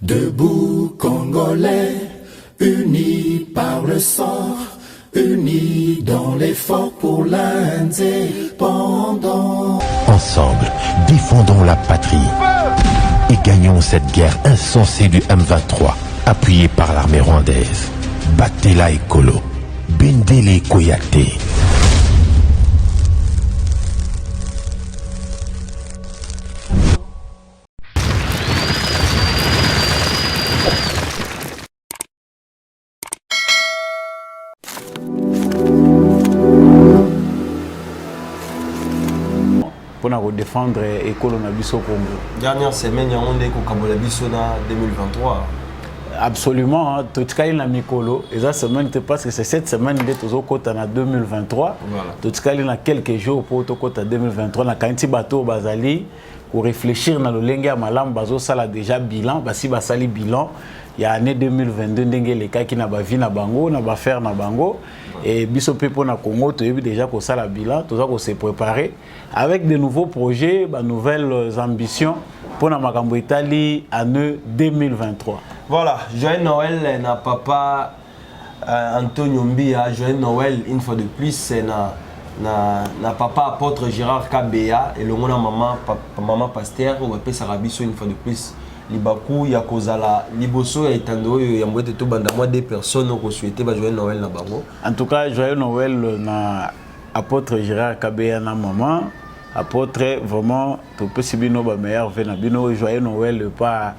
Debout Congolais, unis par le sang, unis dans l'effort pour l'indépendance. Ensemble, défendons la patrie et gagnons cette guerre insensée du M23, appuyée par l'armée rwandaise. Batela Ekolo, Bendele Koyate. Pour défendre l'école na biso Congo. Dernière semaine, il y a un Kabola biso na 2023. Absolument, tout cas il a mikolo. Et ça semaine parce que c'est cette semaine de tozo kota na 2023. Tout cas il a quelques jours pour to kota 2023 na kanti bato bazali pour réfléchir na lolenge ya malam bazo sala déjà bilan, basi basali bilan. Il y a année 2022 ndenge les cas qui na ba vie na bango, na ba faire na bango. Et biso pepo na Congo to yebi déjà ko sala bilan, tout ça ko se préparer avec de nouveaux projets, de nouvelles ambitions pour la Makambo Italie année 2023. Voilà, joyeux Noël na papa Antonio Mbia, joyeux Noël une fois de plus c'est na papa apôtre Gérard Kabea et le mona maman pasteur on va appeler Sarabiso une fois de plus. Libaku ya kozala liboso ya itando ya mwete to banda moi des personnes ko souhaiter ba joyeux Noël na bango. En tout cas joyeux Noël na apôtre Gérard Kabea na maman apôtre vraiment to possibino ba meilleur vena bino joyeux Noël pas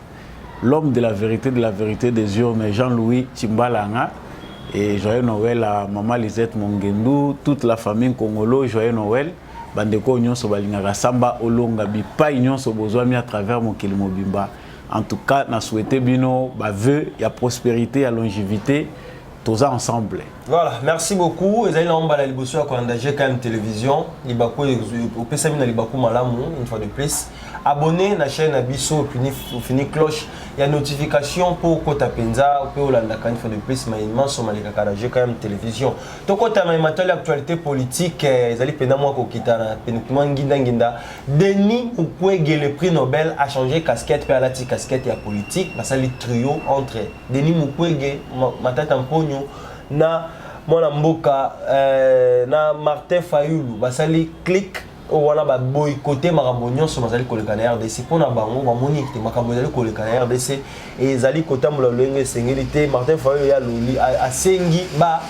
l'homme de la vérité des yeux mais Jean-Louis Chimbalanga et joyeux Noël à maman Lisette Mongendu toute la famille congolo joyeux Noël bandeko nyonso balingaka samba olonga bipa nyonso bozwami à travers mokili mobimba. En tout cas, nous souhaitons bino vœux, il y a prospérité, il y a longévité, tous ensemble. Voilà, merci beaucoup. Et là, on va aller bosser à Kwandaje quand même télévision. Libaku, au PSM, Libaku Malamou, une fois de plus. Abonnez à la chaîne Abisso, fini cloche. Il y a notification pour Kota Penza, pour la une fois de plus, mais il sur Malika Kadaje quand même télévision. Donc, quand on a l'actualité politique, ils allaient pénal moi Kokita, pénal Nginda. Denis Mukwege, le prix Nobel, a changé casquette, puis à la casquette et politique. Ça, le trio entre Denis Mukwege, Matata Mpogno, na Mwana Mboka, na Martin Fayulu, basali clic. On a boycotté Makambo nyonso bazali koleka na RDC pour na bango ba moni te Makambo zali koleka na RDC et zali kotambola lenge sengilité Martin Fayulu ya loli a sengi ba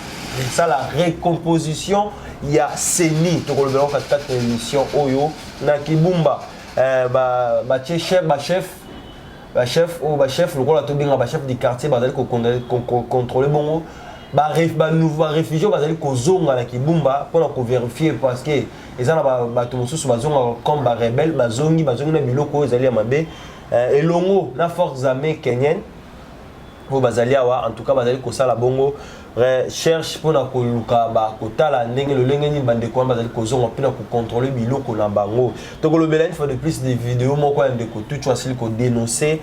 ça la recomposition il y a Seni to kolobela 4 émissions oyo na Kibumba ba chef le rôle to benga ba chef du quartier bazali ko contrôler bongo ba nouveau réfugié bazali ko zonga na Kibumba pour ko vérifier parce que ils ont bato mosusu bazonga comme ba rebelle bazongi na biloko ezali ya mabe et longo na forces armées kenyennes au bazali awa en tout cas bazali ko sala bongo recherche pour na ko luka ba kotala ndenge le lenge ni bande ko bazali ko zonga pina ko contrôler biloko na bango to ko lobela une fois de plus des vidéos moko de ko tout facile ko dénoncer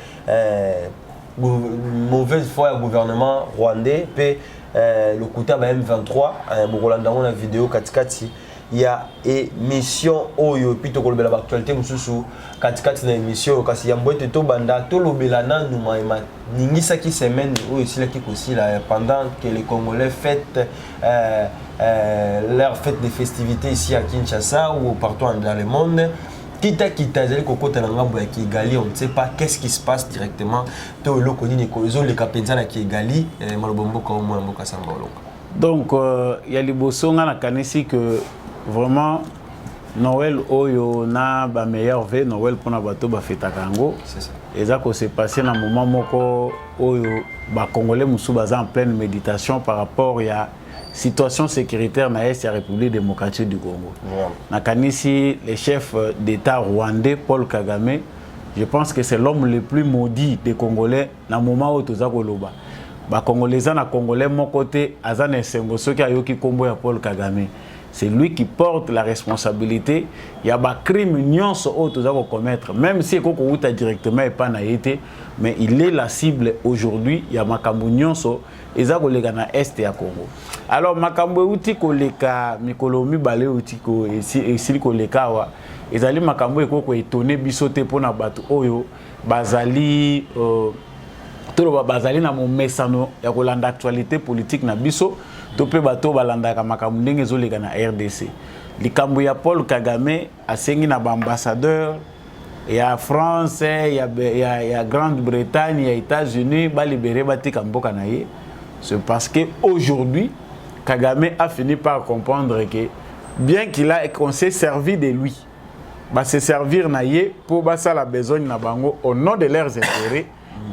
mauvaise foi au gouvernement rwandais pe le côté M23 bokolanda na vidéo katikati il y a émission oyo puis to kolobela actualité mususu katikati na émission kasi ya mbote to banda to lobela nanu maima ningisa ki semaine oyo sila ki kosila pendant que les Congolais fêtent leur fête de festivités ici à Kinshasa ou partout dans le monde. Kita zeli kokota na ngambo ya Kigali, on ne sait pas qu'est-ce qui se passe directement to lokoni ne kozo le kapenza na Kigali malobombo ka omona mboka samba olonga. Donc il y a liboso nga na kanisi que vraiment Noël oyo na ba meilleur vœu Noël pour na bato ba feta kango. C'est ça. Et ça ko s'est passé na moment moko oyo ba congolais musu baza en pleine méditation par rapport à situation sécuritaire na est la République démocratique du Congo. Voilà. Na kanisi le chef d'État rwandais Paul Kagame, je pense que c'est l'homme le plus maudit des Congolais na moment où toza koloba. Ba congolais na congolais mon côté azana sengo soki ayoki kombo ya Paul Kagame. C'est lui qui porte la responsabilité. Il y a des crimes nyonso autres à commettre, même si il est directement et pas naïté, mais il est la cible aujourd'hui. Il y a makambo nyonso et ça kolega na est ya Congo. Alors makambo uti koleka mikolomi balé uti ko et koleka wa ezali makambo eko ko étonné bisoté pona bato oyo bazali toloba bazali na momesano ya kolanda actualité politique na biso to pe bato balanda ka makambo ndenge ezoleka na RDC likambo ya Paul Kagame asengi na ba ambassadeur ya France ya Grande-Bretagne ya États-Unis ba libérer batika mboka na ye. C'est parce que aujourd'hui Kagame a fini par comprendre que bien qu'on s'est servi de lui, bah se servir na ye pour basa la besogne na bango au nom de leurs intérêts.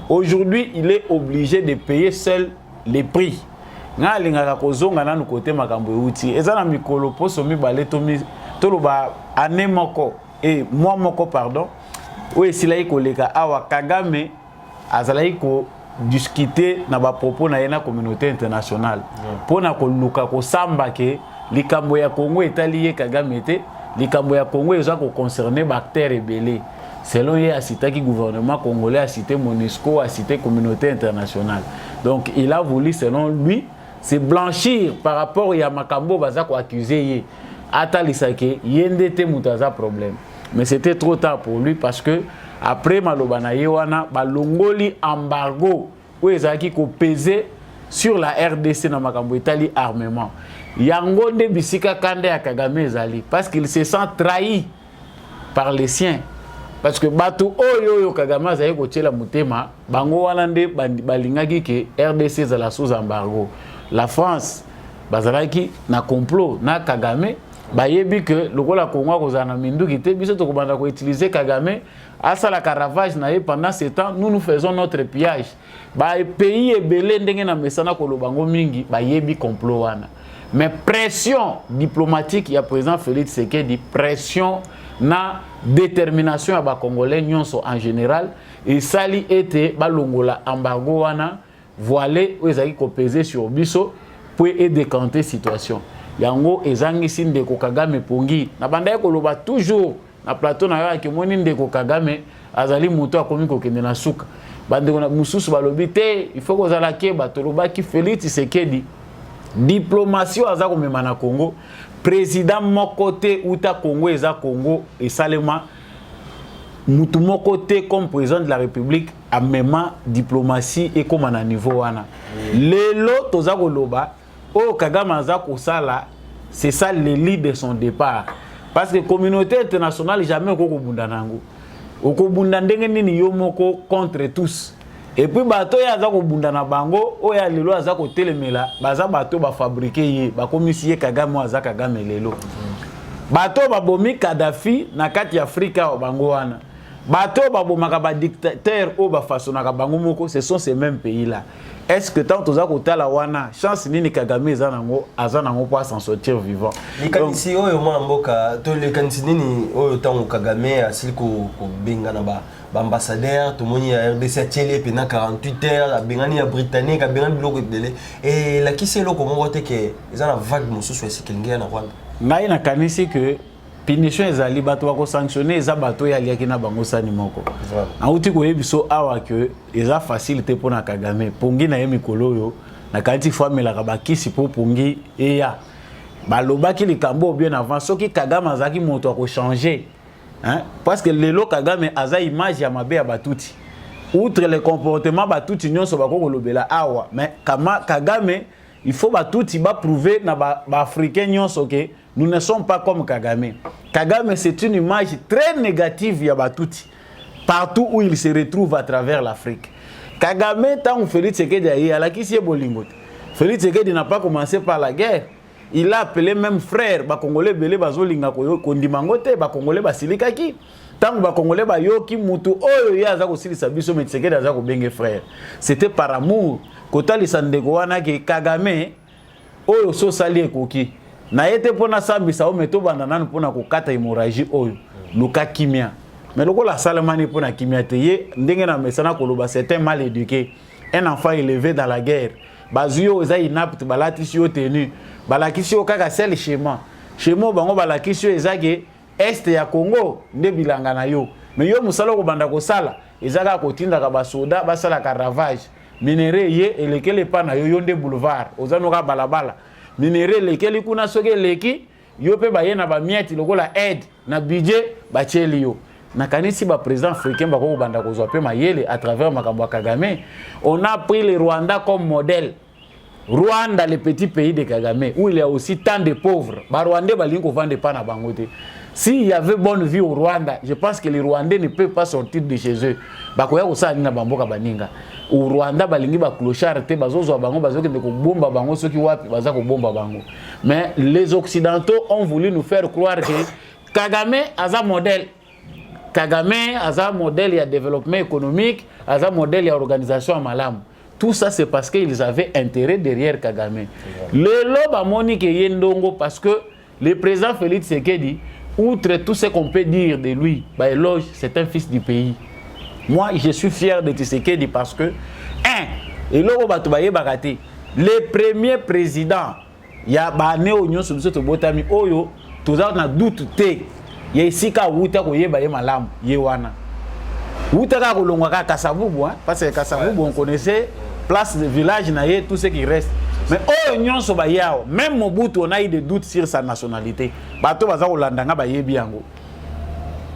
Aujourd'hui, il est obligé de payer seul les prix. Nga lingaka kozonga na no côté makambo euti. Eza na mikolo poso mi balé to lo ba ane moko et moi moko pardon. Oui, silai koleka awa Kagame azalai ko discuter na ba propos na yena communauté internationale pona ko luka ko samba ke likambo ya Congo etali ye Kagame te likambo ya Congo eza ko concerner bactères rebelles selon ye asitaki gouvernement congolais a cité MONUSCO a cité communauté internationale donc il a voulu selon lui se blanchir par rapport ya makambo baza ko accuser ye atalisake yende te mutaza problème mais c'était trop tard pour lui parce que après maloba na yewana balongoli embargo où ezaki ko peser sur la RDC na makambo etali armement yango nde bisika kande ya Kagame ezali parce qu'il se sent trahi par les siens parce que bato oyo Kagame azali ko tiela mutema bango wana nde balingaki ke RDC ezala sous embargo la France bazalaki na complot na Kagame bayebi que lokola Congo kozana minduki te biso to kobanda ko utiliser Kagame asa la caravage na ye pendant ce temps nous faisons notre pillage ba pays ebele ndenge na mesana ko lobango mingi bayebi complot wana mais pression diplomatique ya président Félix Tshisekedi pression na détermination ya ba congolais nyonso en général et sali était balongola embargo wana voilé ou ezaki ko peser sur biso pour décanter situation yango ezangisi ndeko Kagame pongi na banda ko loba toujours na plateau na yo akimoni ndeko Kagame azali muto akomi ko kende na suka bandeko na mususu balobi te il faut kozala ke batoloba ki Félix Tshisekedi diplomatie aza ko mema na Congo président moko te uta Congo eza Congo et salema mutu moko te comme président de la République a mema diplomatie et comme na niveau wana lelo toza ko loba oh Kagame aza kosala c'est ça l'élite de son départ parce que communauté internationale jamais okobunda nango okobunda ndenge nini yo moko contre tous et puis bato ya aza kobunda na bango oya lelo aza kotelemela baza bato ba fabriquer ye ba komisi Kagame aza Kagame lelo bato babomi Kadhafi na kati ya Afrika bango wana bato babomaka ba dictateur o ba fasonaka bango moko ce sont ces mêmes pays là. Est-ce que tant toza kotala wana chance nini Kagame azanango pour s'en sortir vivant likanisi oyo mwana mboka to likanisi nini oyo tango Kagame asili ko benga na ba ambassadeur to moni ya RDC télé pendant 48 heures la bengani ya britannique a bengani biloko ebele et la kisi eloko moko te ke ezana vague mosusu esikilingia na Rwanda ngai na kanisi que punition ezali bato bako sanctionner eza bato ya liaki na bango sani moko na uti ko yebiso awa que eza facilité pour na Kagame pongi na ye mikolo yo na kanti famela ka bakisi pour pongi eya balobaki likambo bien avant soki Kagame azaki moto ko changer hein parce que lelo Kagame aza image ya mabe ya batuti outre le comportement batuti nyonso bako kolobela awa mais kama Kagame il faut batuti ba prouver na ba africain nyonso que nous ne sommes pas comme Kagame. Kagame, c'est une image très négative ya batuti partout où il se retrouve à travers l'Afrique. Kagame, tant que Félix Tshisekedi a eu, Félix Tshisekedi n'a pas commencé par la guerre. Il a appelé même frère, ba Congolais belé bazolinga kondimangote, ba Congolais basilikaki. Tant ba Congolais ba yoki mutu oyo ya za ko silisa biso mais Tshisekedi za ko benge frère. C'était par amour. Kota lisandeko wana ke Kagame oyo so sali ekoki. Na yete pona sambisa o meto banda nanu pona kokata hémorragie oyo luka kimia mais lokola salamani pona kimia te ye ndenge na mesana koloba c'est un mal éduqué un enfant élevé dans la guerre bazuyo eza inapte balatisi yo tenu balakisi yo kaka sel schéma bango balakisi yo ezake est ya Congo nde bilanga na yo mais yo musala ko banda ko sala ezaka kotinda ka basoda basala ka ravage minere ye elekele pa na yo yonde boulevard ozanoka balabala minere lekeli kuna soke leki yo pe bayena ba mieti lokola aide na budget bacheli yo nakanisi ba président africain ba ko banda ko zoape mayele à travers makambo Kagame. On a pris le Rwanda comme modèle. Rwanda, le petit pays de Kagame, où il y a aussi tant de pauvres. Ba Rwandais ba lingo vende pas na bangote. S'il y avait bonne vie au Rwanda, je pense que les Rwandais ne peuvent pas sortir de chez eux. Bakoya ko sa na bamboka baninga. Au Rwanda balingi ba clochard te bazozo bango bazoke de ko bomba bango ceux qui wapi baza ko bomba bango. Mais les occidentaux ont voulu nous faire croire que Kagame a un modèle. Kagame a un modèle de développement économique, a un modèle d'organisation à Malam. Tout ça, c'est parce qu'ils avaient intérêt derrière Kagame. Le loba monique yendongo parce que le président Félix Tshisekedi, outre tout ce qu'on peut dire de lui, bah, éloge, c'est un fils du pays. Moi, je suis fier de Tshisekedi parce que, le premier président, il y a bané oignon sur le botami oyo, tout ça on a doute te, il y a ici ka wuta ko yeba ye malam yewana. Wuta ka ko longwa ka Kasavubu, parce que Kasavubu on connaissait place de village naie tout ce qui reste. Mais oignon so ba yao, même Mobutu on a eu des doutes sur sa nationalité. Bato baza ko landanga ba yebi yango.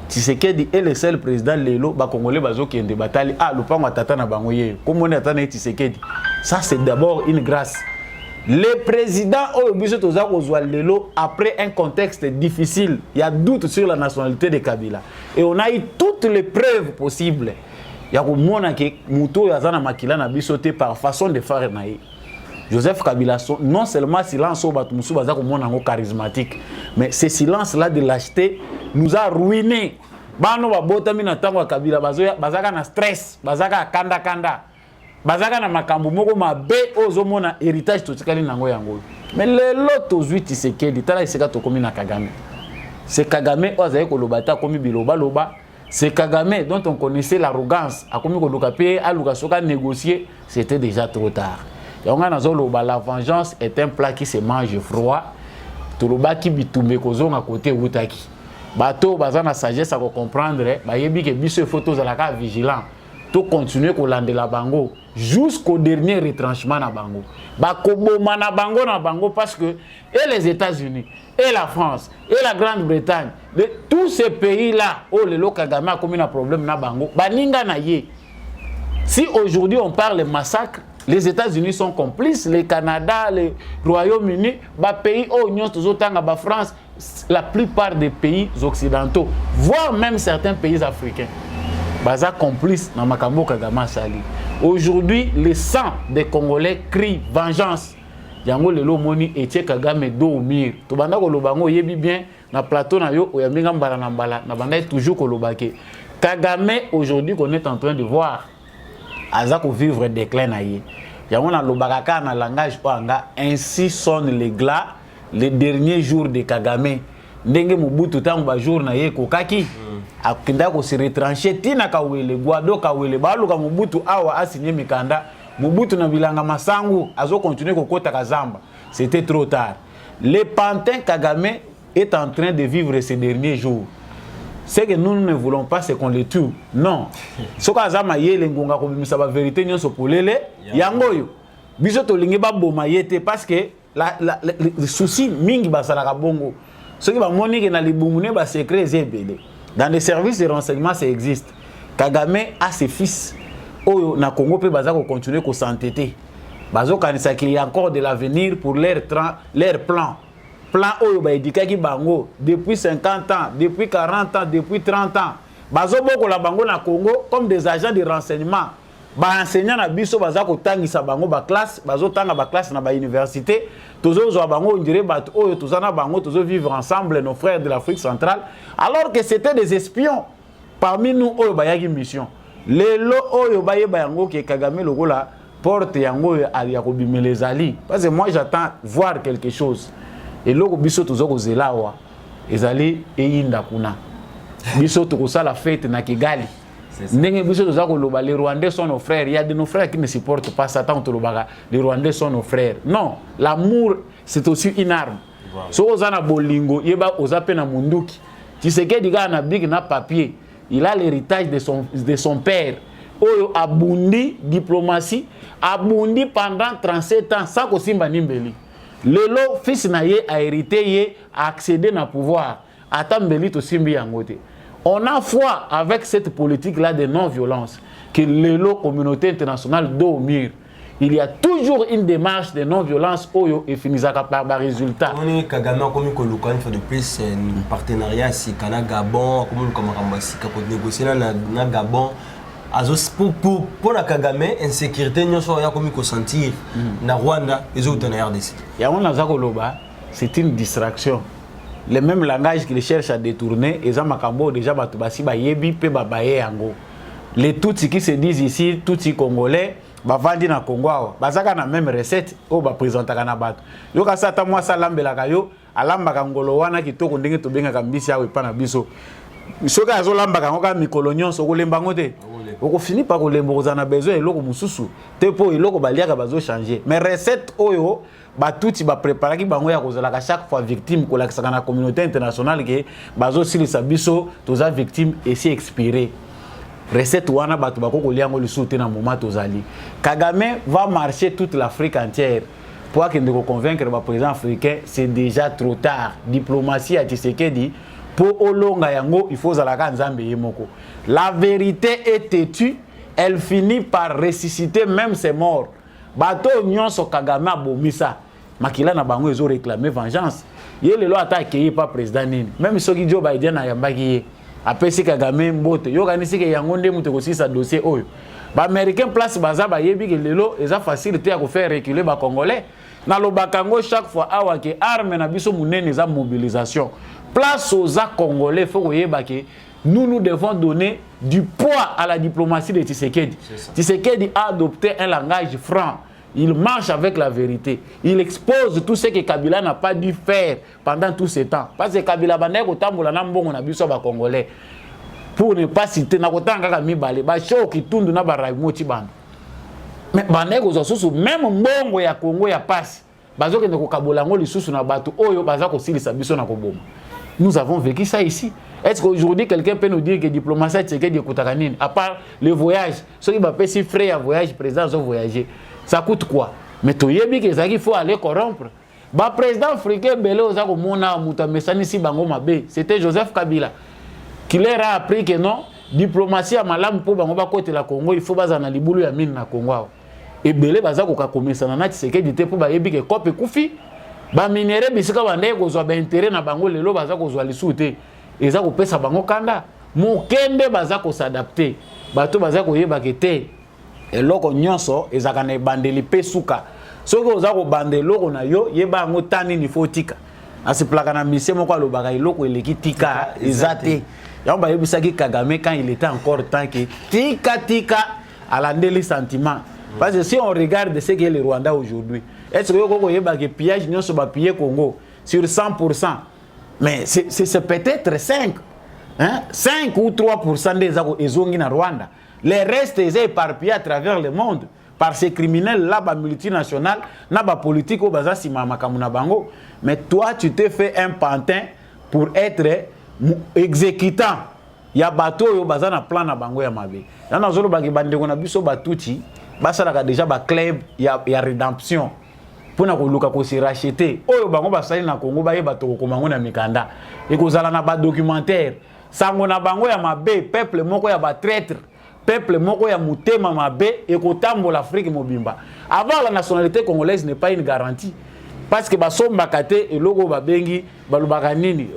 Tshisekedi est le seul président lelo ba congolais bazo qui ende batali le pango tata na bango ye. Comme on attend Tshisekedi. Ça c'est d'abord une grâce. Le président après un contexte difficile, il y a doute sur la nationalité de Kabila. Et on a eu toutes les preuves possibles. Il y a que Mouto Yazana Makila n'a bisoté par façon de faire naï. Joseph Kabila, non seulement silence au Batumusu Bazakou charismatique, mais ce silence-là de lâcheté nous a ruinés. Bano Babotamina Tango Kabila Bazaka na stress, Bazaka kanda kanda. Bazaka na makambo moko mabe ozomona héritage totikali nango yango. Mais lelo tozwi Tshisekedi tala iseka tokomi na Kagame. C'est Kagame ozaye kolobata komi biloba loba. C'est Kagame dont on connaissait l'arrogance a komi koloka pe aluka soka négocier, c'était déjà trop tard. Yonga nazo loba la vengeance est un plat qui se mange froid. Toloba ki bitumbe kozonga côté utaki. Bato bazana sagesse à comprendre ba yebi ke biso photos à la vigilant. To continuer kolande la bango jusqu'au dernier retranchement na bango. Ba koboma na bango parce que et les États-Unis et la France et la Grande-Bretagne, tous ces pays-là où le Kagame a commis un problème na bango, baninga na ye. Si aujourd'hui on parle de massacre, les États-Unis sont complices, le Canada, le Royaume-Uni, ba pays où union tozotanga ba France, la plupart des pays occidentaux, voire même certains pays africains. Baza complice dans Makambo Kagame Sali. Aujourd'hui, le sang des Congolais crie vengeance. Yango lelo moni etie Kagame do au mur. To banda ko lobango yebi bien na plateau na yo oyambinga mbala na mbala na banda toujours ko lobake. Kagame aujourd'hui qu'on est en train de voir aza ko vivre déclin na ye. Yango na lobaka na langage oanga ainsi sonne les glas les derniers jours de Kagame. Ndenge Mobutu tango ba jour na ye kokaki. Akinda ko se retrancher tina kawele Guado kawele baluka Mobutu awa asigné mikanda Mobutu na bilanga masangu azo continuer kokota kazamba. C'était trop tard. Le pantin Kagame est en train de vivre ces derniers jours. C'est que nous ne voulons pas c'est qu'on les tue. Non. Soka azama yele ngonga ko bimisa ba vérité nyonso polele yangoyo. Biso to lingi ba boma yete parce que le souci mingi basalaka bongo. Ce qui va monique na libumune ba secret zebele. Dans les services de renseignement, ça existe. Kagame a ses fils. Oyo na Congo pe bazako continuer ko s'entêter. Bazo kanisa qu'il y a encore de l'avenir pour leur plan. Plan oyo ba edikaki bango depuis 50 ans, depuis 40 ans, depuis 30 ans. Bazo boko la bango na Congo comme des agents de renseignement. Ba enseignant na biso bazako tangisa bango ba classe, bazo tanga ba classe na ba université. Tozo zo bango on dirait bat oyo tozana bango tozo vivre ensemble nos frères de l'Afrique centrale alors que c'était des espions parmi nous oyo bayaki mission. Lelo oyo baye bayango ke Kagame lokola porte yango ya ko bimelezali parce que moi j'attends voir quelque chose. Et loko biso tozo ko zelawa ezali eyinda kuna. Biso to ko sala fête na Kigali. Les Rwandais sont nos frères. Il y a de nos frères qui ne supportent pas Satan. Les Rwandais sont nos frères. Non, l'amour, c'est aussi une arme. Si vous avez un bolingo, vous avez un munduki. Tu sais que a un papier. Il a l'héritage de son père. Oyo abundi diplomatie, abundi pendant 37 ans sans que Simba Nimbeli. Le fils naye a hérité, a accédé au pouvoir. Atambeli to Simbi Yangote. On a foi avec cette politique-là de non-violence que les communauté internationale domine. Il y a toujours une démarche de non-violence et finissaka par des résultats. On est Kagame comme une fois de plus un partenariat si Kana Gabon comme Rambasi pour négocier na Gabon. Pour la Kagame insécurité nous sommes comme qu'on sentir na Rwanda et autres na RDC. Ya on a zakoloba, c'est une distraction. Le même langage qu'ils cherchent à détourner, et ça makambo déjà batubasi ba yebi pe babaye yango. Les Tutsis qui se disent ici, Tutsis congolais, bavandi na Congo awa, bazaka na même recette o ba présentaka na bato. Yo ka sata moi salambelaka yo, alambaka ngolo wana kitoko ndenge to benga kambisi awe pa na biso. Soka azo lambaka ngoka mikolo nyonso ko lemba ngote. Oko fini pa ko lembo kozana besoin eloko mususu. Te po eloko baliaka bazo changer. Mais recette oyo ba tuti ba préparaki bango ya kozala ka chaque fois victime ko la na communauté internationale ke bazo silisa biso toza victime et si expirer. Recette wana batu bakoko liango lisuté na moment tozali. Kagame va marcher toute l'Afrique entière. Pour qu'il ne convaincre le président africain, c'est déjà trop tard. Diplomatie à Tshisekedi pour olonga yango il faut zalaka nzambe yemoko. La vérité est têtue, elle finit par ressusciter même ses morts. Bato nyonso Kagame abomisa. Makila na bango ezo réclamer vengeance. Yé lelo attaqué pas président nini. Même soki Joe Biden na yambaki apesi Kagame mbote. Yo kanisi ke yango nde mutu ko sisa dossier oyo. Ba américain place baza ba yebi ke lelo eza facilité à faire reculer ba congolais. Na lo bakango chaque fois awa ke arme na biso munene za mobilisation. Place aux congolais faut que yeba ke nous devons donner du poids à la diplomatie de Tshisekedi. Tshisekedi a adopté un langage franc. Il marche avec la vérité. Il expose tout ce que Kabila n'a pas dû faire pendant tout ce temps. Parce que Kabila bandé ko tambola na mbongo na biso ba congolais. Pour ne pas citer na kotanga ka mibale ba show ki tundu na ba raimoti bana. Mais bandé ko zosusu même mbongo ya Congo ya passe. Bazo ke ndeko kabola ngo lisusu na bato oyo baza ko silisa biso na koboma. Nous avons vécu ça ici. Est-ce qu'aujourd'hui, quelqu'un peut nous dire que diplomatie, c'est que des Koutakanine, à part le voyage, ceux qui m'appellent si frais à voyage, président, ont voyagé, ça coûte quoi? Mais tu sais bien qu'il faut aller corrompre. Le président africain, c'était Joseph Kabila, qui leur a appris que non, diplomatie à malam pour côté la Congo, il faut baser dans les boulots à mine na Congo. Et Belé baza ko ka komisa na nati c'est que dit pour ba yebi que kope kufi. Ba minere bisika bande ko zo ba intérêt na bango lelo baza ko zo lisuté eza ko pesa bango kanda mokende baza ko s'adapter bato baza ko yeba kete eloko nyonso ezaka na bandeli pesuka soki oza ko bandelo na yo yeba ngo tani ni fotika asiplaka na mission moko alobaka eloko eleki tika ezate ya ba yebisaki Kagame quand il était encore temps que tika alandeli sentiment parce que si on regarde ce qu'est le Rwanda aujourd'hui. Est-ce que vous voyez que pillage n'y a pas pillé Congo sur 100%? Mais c'est peut-être 5. Hein? 5 ou 3% des Ezongi na Rwanda. Les restes sont éparpillés à travers le monde par ces criminels là, multinationales, na ba politique au baza si mama kamuna bango. Mais toi, tu t'es fait un pantin pour être exécutant. Il y a bateau yo baza na plan na bango ya mabe. Yana zolo bagi bande ko na biso batuti, basala déjà ba club ya rédemption. Pour na koluka ko se racheter oyo bango basali na Congo ba yeba to ko mango na mikanda e ko zala na ba documentaire sango na bango ya mabe peuple moko ya ba traître peuple moko ya mutema mabe e ko tambola Afrique mobimba. Avoir la nationalité congolaise n'est pas une garantie parce que ba somba kate e logo ba bengi ba lubaka nini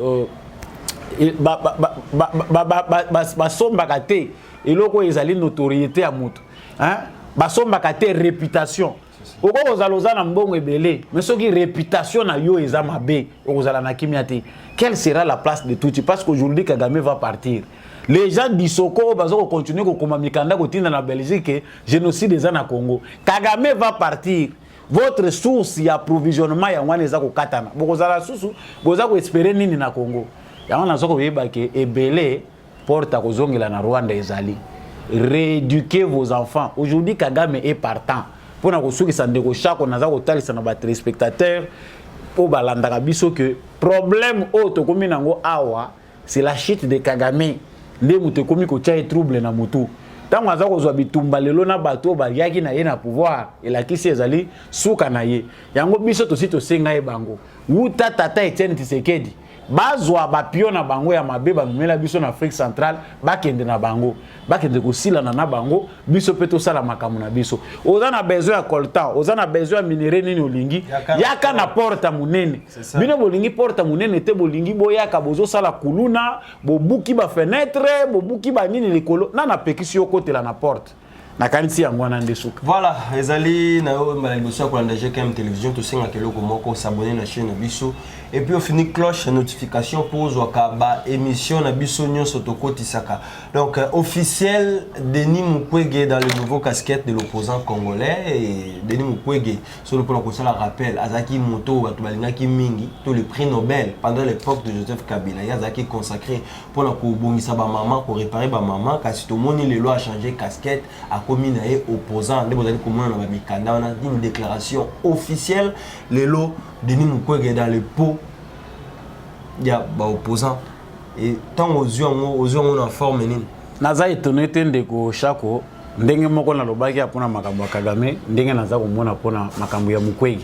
ba somba kate e logo ezali notoriété à mutu hein ba somba kate réputation. Oko ozaloza na mbongo ebele mais soki réputation na yo eza mabe okozala na kimiate. Quelle sera la place de Tutsi parce qu'aujourd'hui Kagame va partir. Les gens d'Isoko bazo continuer ko koma mikanda ko tinda na Belgique génocide eza na Congo. Kagame va partir. Votre source ya approvisionnement ya wana eza ko katana. Bokozala susu boza ko espérer nini na Congo. Ya wana zoko yeba ke ebele porta ko zongela na Rwanda ezali. Rééduquez vos enfants. Aujourd'hui Kagame est partant. Pour nous souki sandeko chako naza ko talisa na ba téléspectateurs po balandaka biso que problème auto komi nango awa c'est la chute de Kagame nde mutu komi ko tia trouble na mutu tango aza ko zwa bitumba lelo na bato ba yaki na ye na pouvoir elakisi ezali suka na ye yango biso to sito senga e bango wuta tata Etienne Tshisekedi bazwa bapio na bango ya mabe bamemela biso na Afrique centrale bakende na bango bakende kosilana na bango biso pe tosala makambo na biso oza na besoin ya coltan oza na besoin ya minere nini olingi yaka na porta munene bino bolingi porta munene te bolingi boyaka bozosala kuluna bobuki ba fenêtre bobuki ba nini likolo na pekisi yo kotela na porte na kanisi yango na ndesuka. Voilà, ezali na yo mbala liboso kwa ndaje KM télévision to senga keloko moko s'abonner na chaîne biso et puis au fini cloche notification pour zwaka ba émission na biso nyonso to kotisaka. Donc officiel Denis Mukwege dans le nouveau casquette de l'opposant congolais et Denis Mukwege sur le plan conseil rappel Azaki Moto batu balingaki mingi to le prix Nobel pendant l'époque de Joseph Kabila Yazaki consacré pour la kobongisa ba maman pour réparer ba maman kasi to moni les lois a changé casquette a commis na opposant de bozali comment na ba mikanda on a une déclaration officielle les lots Denis Mukwege dans le pot ya ba opposant et tant aux yeux on a forme nini naza étonné ndeko Shako ndenge moko na lobaki apona makambo ya Kagame ndenge naza komona pona makambo ya Mukwege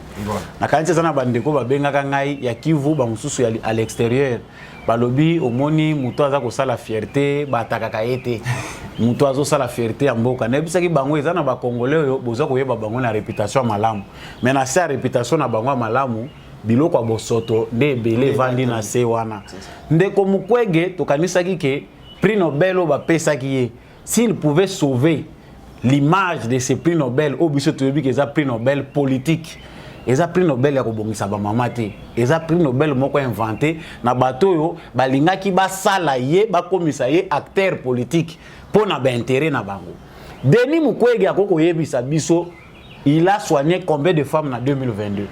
na kanisa sana bandeko babengaka ngai ya Kivu ba mususu ya à l'extérieur balobi omoni muto aza ko sala fierté batakaka ete muto azo sala fierté ya mboka na bisaki bango eza na ba congolais oyo boza koyeba bango na réputation malamu mais na sa réputation na bango malamu biloko bosoto nde ebele vandi na se wana ndeko Mukwege tokanisaki ke prix Nobel ba pesaki ye s'il pouvait sauver l'image de ce prix Nobel au biso toyebi ke eza prix Nobel politique eza prix Nobel ya kobongisa ba mama te eza prix Nobel moko inventé na bato yo balingaki basala ye bakomisa ye acteur politique pona ba intérêt na bango. Denis Mukwege akoko yebisa biso il a soigné combien de femmes en 2022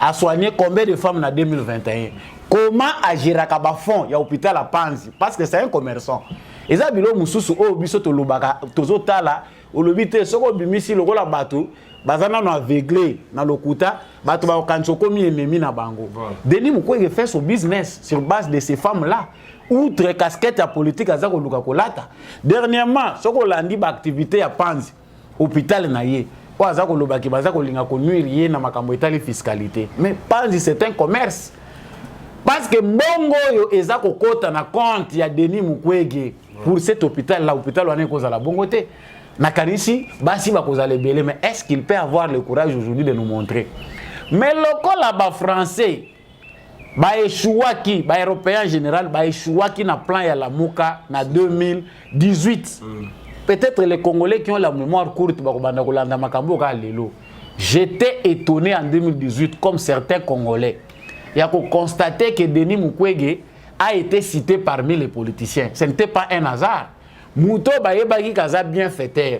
a soigné combien de femmes en 2021 comment agir à fond ya hôpital à Panzi parce que c'est un commerçant eza bilo mususu o biso to lobaka tozotala olobite soko bimisi lokola bato bazana no aveuglé na lokuta bato ba kancho komi ennemi na bango. Denis Mukwege fait son business sur base de ces femmes là outre casquette ya politique aza ko luka kolata dernièrement soko landi ba activité ya Panzi hôpital na ye o aza ko lobaki baza ko linga ko nuire ye na makambo etali fiscalité mais Panzi c'est un commerce parce que mbongo yo eza ko kota na compte ya Denis Mukwege pour cet hôpital là hôpital wana ko za la bongo te na kanisi basi ba ko za le belé mais est-ce qu'il peut avoir le courage aujourd'hui de nous montrer mais lokola ba français ba échouaki ba européen en général ba échouaki na plan ya Lamuka na 2018 peut-être les Congolais qui ont la mémoire courte ba ko banda ko landa makambo ka lelo j'étais étonné en 2018 comme certains Congolais il y a constaté que Denis Mukwege a été cité parmi les politiciens. Ce n'était pas un hasard. Mouto bayebaki kaza bien fêteur.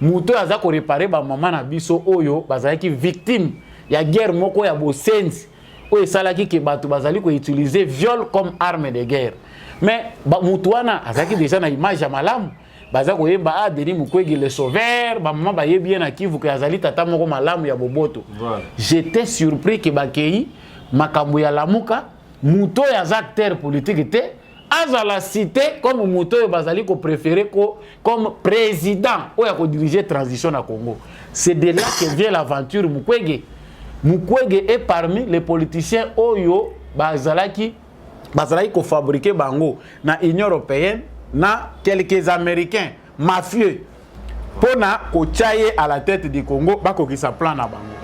Mouto aza ko réparer ba maman na biso oyo bazaki victime ya guerre moko ya bosenzi. Oyo salaki ke batu bazali ko utiliser viol comme arme de guerre. Mais mouto wana azaki déjà na image ya malamu. Baza ko yeba Denis Mukwege le sauveur, ba maman bayebi bien na Kivu ke azali tata moko malamu ya boboto. J'étais surpris que bakei makambo ya Lamuka muto ya acteur politique te azala cité comme muto yo bazali ko préférer comme président ou ya ko diriger transition na Congo. C'est de là que vient l'aventure Mukwege. Mukwege est parmi les politiciens oyo bazalaki ko fabriquer bango na Union européenne na quelques américains mafieux pona ko chaye à la tête du Congo bako ki sa plan na bango.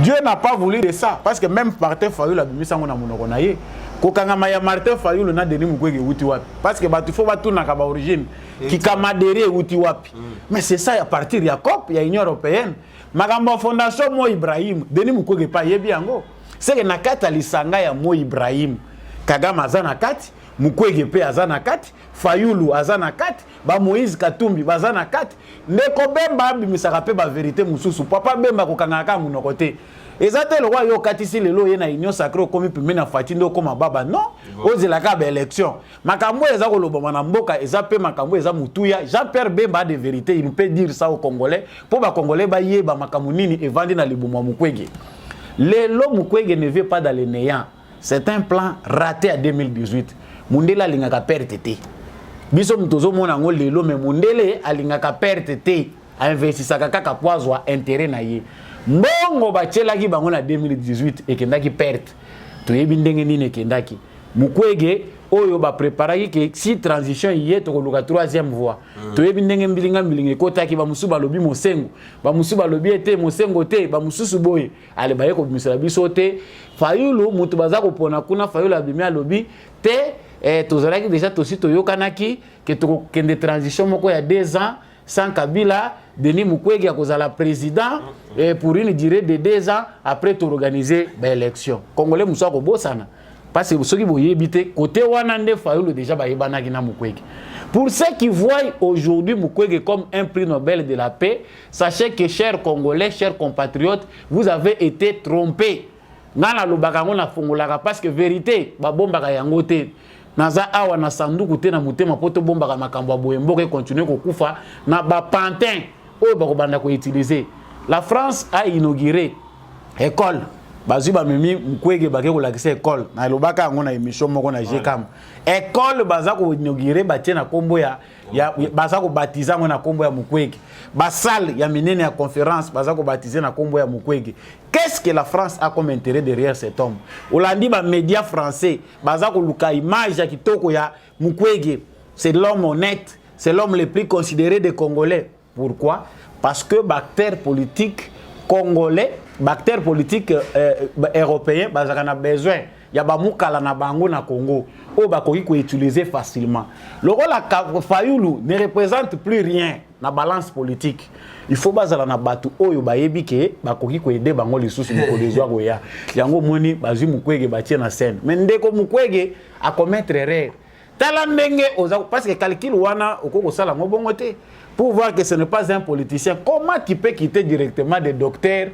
Dieu n'a pas voulu de ça parce que même Martin Fayulu a bimisa ngona munoko na ye kokanga ya Martin Fayulu na Denis Mukwege uti wapi parce que batu faut batu na ka ba origine ki kamadere uti wapi mais c'est ça à partir ya COP ya Union européenne makambo fondation Mo Ibrahim Denis Mukwege pa yebi yango c'est que na kata lisanga ya Mo Ibrahim Kagame azana kati Mukwege pe azana kati Fayulu azana kati ba Moïse Katumbi bazana kati ndeko bemba bimisaka pe ba vérité mususu papa bemba kokanga ka munoko te ezate lo yo katisi lelo ye na union sacrée komi pime na fatindo koma baba non ozela ka ba élection makambo eza ko loboma na mboka eza pe makambo eza mutuya Jean-Pierre Bemba de vérité il peut dire ça aux Congolais pour ba Congolais ba yeba makambo nini evandi na libumo Mukwege lelo Mukwege ne vient pas dans le néant c'est un plan raté en 2018 Mundela lingaka perte te biso mtozo mona ngo lelo me Mundele alingaka perte te a investissaka kaka poazwa intérêt na ye mbongo bachelaki bango na 2018 ekendaki perte toyebi ndenge nini ekendaki Mukwege oyo ba préparer que si transition yé to koluka troisième voie to yebi ndenge mbilinga kota ki ba musuba lobi mosengo ba musuba lobi ete mosengo te ba mususu boye ale baye ko bimisala biso te Fayulu mutu baza ko pona kuna Fayulu abimia lobi te tozalaki déjà tosi to yokanaki que to kende transition moko ya 2 ans sans Kabila Denis Mukwege akozala président pour une durée de 2 ans après to organiser ba élection congolais musa ko bosana. Parce que ceux qui voient habiter côté Wanande Fayulu déjà baïbanaki na Mukwege. Pour ceux qui voient aujourd'hui Mukwege comme un prix Nobel de la paix, sachez que chers Congolais, chers compatriotes, vous avez été trompés. Ngana lobaka ngona fongolaka parce que vérité ba bombaka yango te. Naza awa na sanduku te na mutema poto bombaka makambo ya boyembo ke continuer kokufa na ba pantin oyo ba kobanda ko utiliser. La France a inauguré école bazuba mimi Mukwege bake ko lakisa école na lobaka ngona émission moko na GCAM école baza ko inaugurer batie na kombo ya baza ko baptiser ngona kombo ya Mukwege ba salle ya minene ya conférence baza ko baptiser na kombo ya Mukwege. Qu'est-ce que la France a comme intérêt derrière cet homme? Olandi ba médias français baza ko luka image ya kitoko ya Mukwege. C'est l'homme honnête, c'est l'homme le plus considéré des Congolais. Pourquoi? Parce que bactère politique congolais, bactères politiques européens, bah, on a besoin. Il y a ba mukala na bango na Congo. Oh, bah, qu'on peut utiliser facilement. Le rôle de Fayulu ne représente plus rien na balance politique. Il faut baza na batu oyo ba yebike ba koki ko aider bango lisusu ko lezwa ko ya. Yango moni bazu Mukwege batie na scène. Mais ndeko Mukwege a commettre erreur. Tala ndenge parce que calcul wana okoko sala ngobongo te. Pour voir que ce n'est pas un politicien, comment tu peux quitter directement des docteurs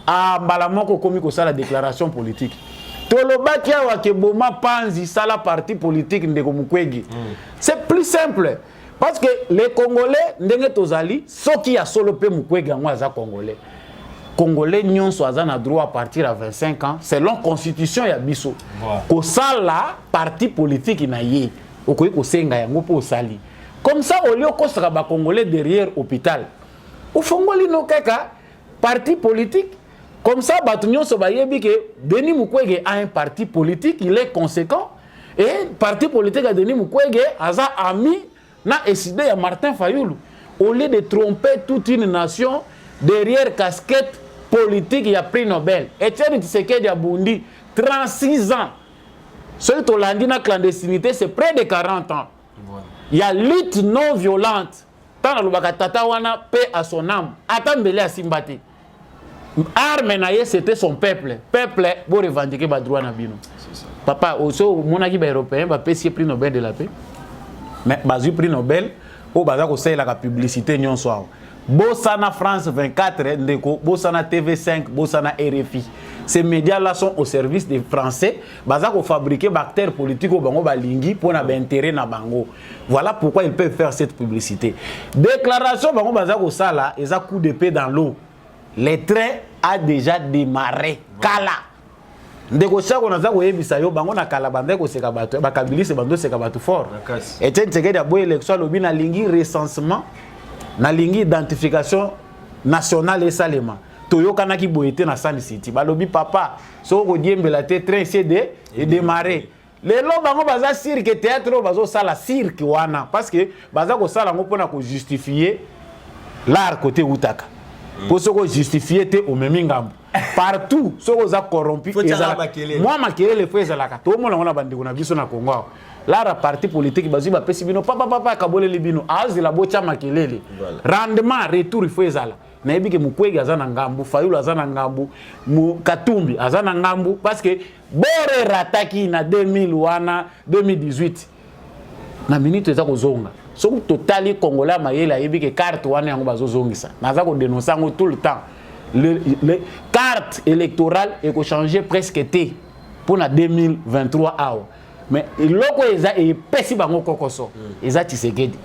à Balamoko comme ça la déclaration politique? Tolobaki wa keboma panzi sala parti politique ndeko Mukwege. C'est plus simple parce que les Congolais ndenge tozali soki ya solo pe Mukwege ngwa za Congolais. Congolais nyonso aza na droit à partir à 25 ans selon constitution ya biso. Ko sala parti politique na ye. Okoyi ko senga yango po sali. Comme ça, au lieu qu'on sera Congolais derrière l'hôpital, au fond, no kaka parti politique. Comme ça, Batunion Sobayebi que Denis Mukwege a un parti politique, il est conséquent. Et parti politique à Denis Mukwege a ami n'a décidé à Martin Fayulu. Au lieu de tromper toute une nation derrière casquette politique, il a pris Nobel. Etienne Tshisekedi a bondi 36 ans. Celui qui a dit la clandestinité, c'est près de 40 ans. Il y a lutte non violente. Tant le tata wana paix à son âme. Attendez à Simbati. Arme naye c'était son peuple. Peuple pour revendiquer ba droit na bino. Papa oso monaki ba européen ba pesier prix Nobel de la paix. Mais bazu prix Nobel o baza ko sala la publicité nyonso awa. Bossana France 24 ndeko, Bossana TV5, Bossana RFI. Ces médias-là sont au service des Français. Baza ko fabriquer bactères politiques au bango balingi pour na intérêt na bango. Voilà pourquoi ils peuvent faire cette publicité. Déclaration bango baza ko sala, ils a coup d'épée dans l'eau. Le train a déjà démarré. Kala. Ndeko chako naza ko yebisa yo bango na kala bande ko seka bato, ba kabilise bando seka bato fort. Et tiens tseke boye élection lobi na lingi recensement, na lingi identification nationale et salema. Toyoka ki boyete na San City. Balobi papa, so ko diembela te train CD et démarrer. Les lots bango baza cirque théâtre bazo sala cirque wana parce que baza ko sala ngo pona ko justifier l'art côté utaka. Pour ce que justifier te au même ngambo. Partout, ce que za corrompu moi makelele faut ezalaka. To mo na bandeko na biso na Congo. L'art parti politique bazi ba pesi bino papa kabole libino azi la bocha makelele. Rendement retour il faut ezala. Na yebike Mukwege azana ngambu, Fayulu azana ngambu, Katumbi azana ngambu parce que bore rataki na 2000 wana 2018 na minute za kozonga. So totali Congolais mayela yebike carte wana yango bazozongisa. Naza ko dénoncer ngo tout le temps. Le carte électorale est ko changer presque té pour na 2023 awa. Mais loko eza e pesi bango kokoso. Eza Tshisekedi.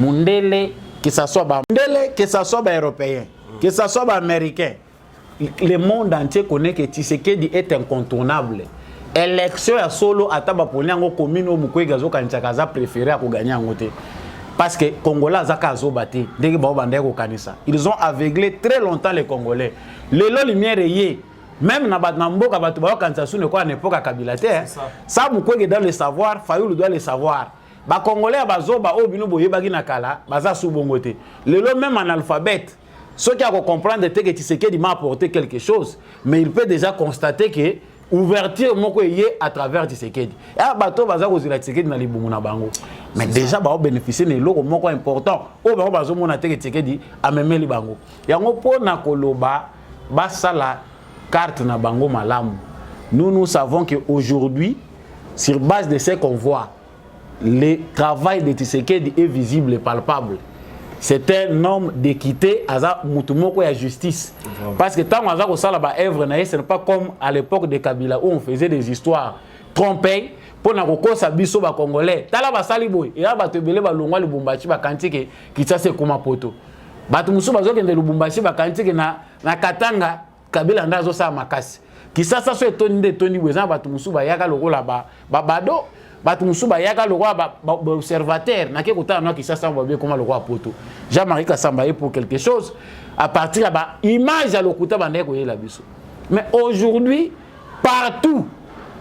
Mundele que ça soit Mandela, que ça soit européen, que ça soit américain, le monde entier connaît que Tshisekedi est incontournable. Élection à solo à Tabaponi en commune au Mukwege zo kanchakaza préféré à gagner en côté. Parce que Congolais zaka zo bati, dès que bande ko kanisa. Ils ont aveuglé très longtemps les Congolais. Le lumière yé même na mboka bato ba kanisa sous ne quoi à époque à Kabila te ça Mukwege dans le savoir Fayoulou doit le savoir ba congolais bazoba o bino boye bagi na kala baza sous bongote lelo même en alphabète ceux qui a comprendre que Tshisekedi m'a apporté quelque chose mais il peut déjà constater que ouverture moko yé à travers Tshisekedi et bato baza kozila Tshisekedi na libumu na bango mais déjà ba bénéficier de loko moko important o ba bazo mona te Tshisekedi amemeli bango yango pona koloba basala carte na bango malamu. Nous savons qu'aujourd'hui, sur base de ce qu'on voit, le travail de Tshisekedi est visible et palpable. C'est un homme d'équité, aza mutumoko ya justice. Parce que tant qu'on a sala ba œuvre na ce n'est pas comme à l'époque de Kabila où on faisait des histoires trompées pour na kokosa biso ba congolais. Tala ba sali boy, et ba tebele ba longwa Lubumbashi ba kantike kitase kuma poto. Batu musu bazo kende Lubumbashi ba kantike na Katanga Kabila ndazo sa makasi kisasa so etoni nde toni bweza batu musuba yaka lokola bado batu musuba yaka lokola ba observateur na ke kota na kisasa ba bien comment lokola poto Jean-Marie Kasamba est pour quelque chose à partir là ba image à lokuta bande ko yela biso mais aujourd'hui partout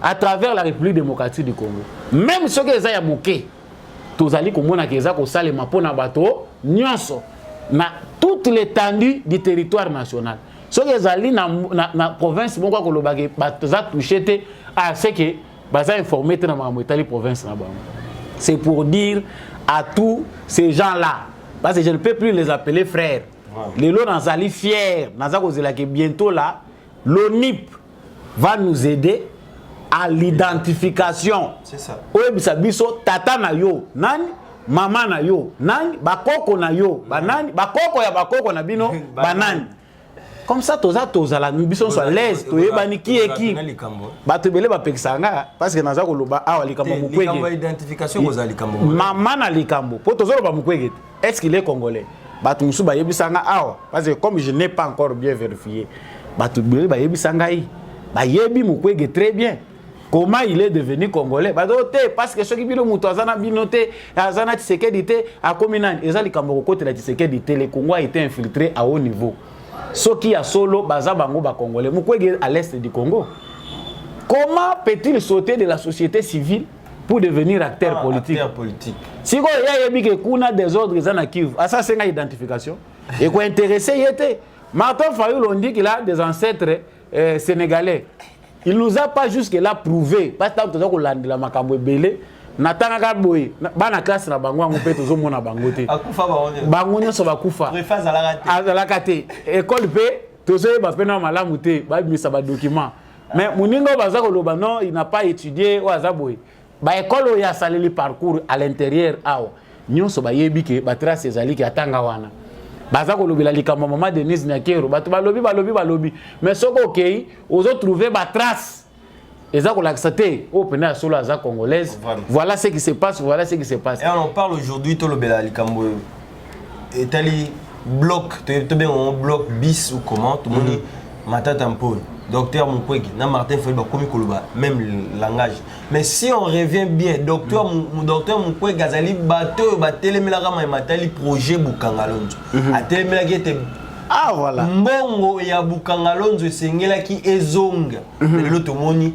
à travers la République démocratique du Congo même ceux qui ya moké tozali komona keza ko salema pona bato nyonso na toute l'étendue du territoire national. Ce qui est allé dans la province, c'est que les informés dans la province. C'est pour dire à tous ces gens-là, parce que je ne peux plus les appeler frères. Les lots dans Ali fiers, que bientôt là, l'ONIP va nous aider à l'identification. C'est ça. Tata na yo, nani, maman na yo, nani, bakoko na yo, banani, bakoko ya bakoko na bino, banani. Comme ça, toza la mission soit l'aise, to yebani qui est qui. Bato belé ba pekisanga parce que naza koloba awa likambo Mukwege. Likambo identification koza likambo. Maman na likambo. Po tozo ba Mukwege. Est-ce qu'il est congolais? Bato musu ba yebisanga awa parce que comme je n'ai pas encore bien vérifié. Bato belé ba yebisanga yi. Ba yebi Mukwege très bien. Comment il est devenu congolais? Bato te parce que ceux qui bino muto azana binote, azana Tshisekedi te a kominani eza likambo kote la Tshisekedi te le Congo a été infiltré à haut niveau. Ce qui a solo baza bango ba congolais Mukwege à l'est du Congo. Comment peut-il sauter de la société civile pour devenir acteur politique? Acteur politique. Si quoi il y a que kuna des ordres za na Kivu, ça c'est une identification. Et quoi intéressé il était. Martin Fayoulou on dit qu'il a des ancêtres sénégalais. Il nous a pas jusque là prouvé parce que tu as ko landela makambo belé. Natanga boy bana classe na bango ngo peto zo mona bango te akufa bango nyoso bakufa préface à la kate école pe tozo ba pena malamu te ba misa ba document mais muningo baza ko loba non il n'a pas étudié ou azaboy ba école ya saleli parcours à l'intérieur awo nyoso ba yebi ke ba trace ezali ki atanga wana baza ko lobela likambo mama Denise Nyakero batu ba lobi mais soko okei ozo trouver ba trace. Et ça, on l'a accepté au pénal sur la ZAC congolaise. Voilà ce qui se passe, voilà ce qui se passe. Et on en parle aujourd'hui, tout le bel Alikambo. Et tali bloc, tu es bien en bloc bis ou comment, tout le monde dit, Matata Tampon, docteur Mukwege, na Martin Fayba, même langage. Mais si on revient bien, docteur Mukwege, Azali, bateau, Batelemelaga, Matali, projet Bukangalonzo. Atelemelaga était. Ah voilà. Mbongo ya Bukangalonzo sengela ki ezonga. Le tomoni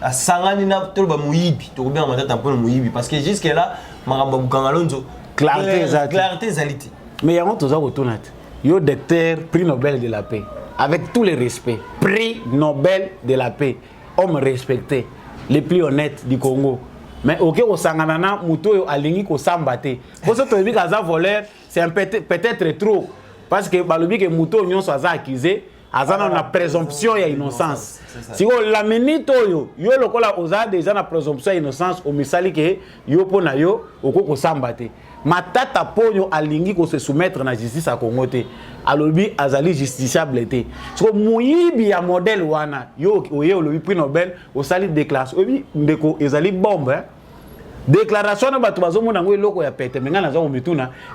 a sangani na toloba muyibi. To bien Matata Tampon muyibi parce que jusque là Maramba Bukangalonzo clarté zaliti. Mais y'a tout ça retourne. Yo docteur prix Nobel de la paix. Avec tous les respects, prix Nobel de la paix. Homme respecté, les plus honnêtes du Congo. Mais ok au sanganana muto alingi ko sambate. Pour ce que kaza voleur, c'est peut-être trop. Parce que balobi que muto nyon soit accusé, azana na présomption ya innocence. Si on la minute yo lokola oza déjà na présomption ya innocence au misali que yo pona yo okoko sambate. Matata ponyo alingi ko se soumettre na justice à Congo te. Alobi azali justiciable te. So muyibi ya modèle wana yo oye olobi prix Nobel au sali déclaration. Obi ndeko ezali bombe hein? Déclaration de Batubazo Monango et Loko ya Pete,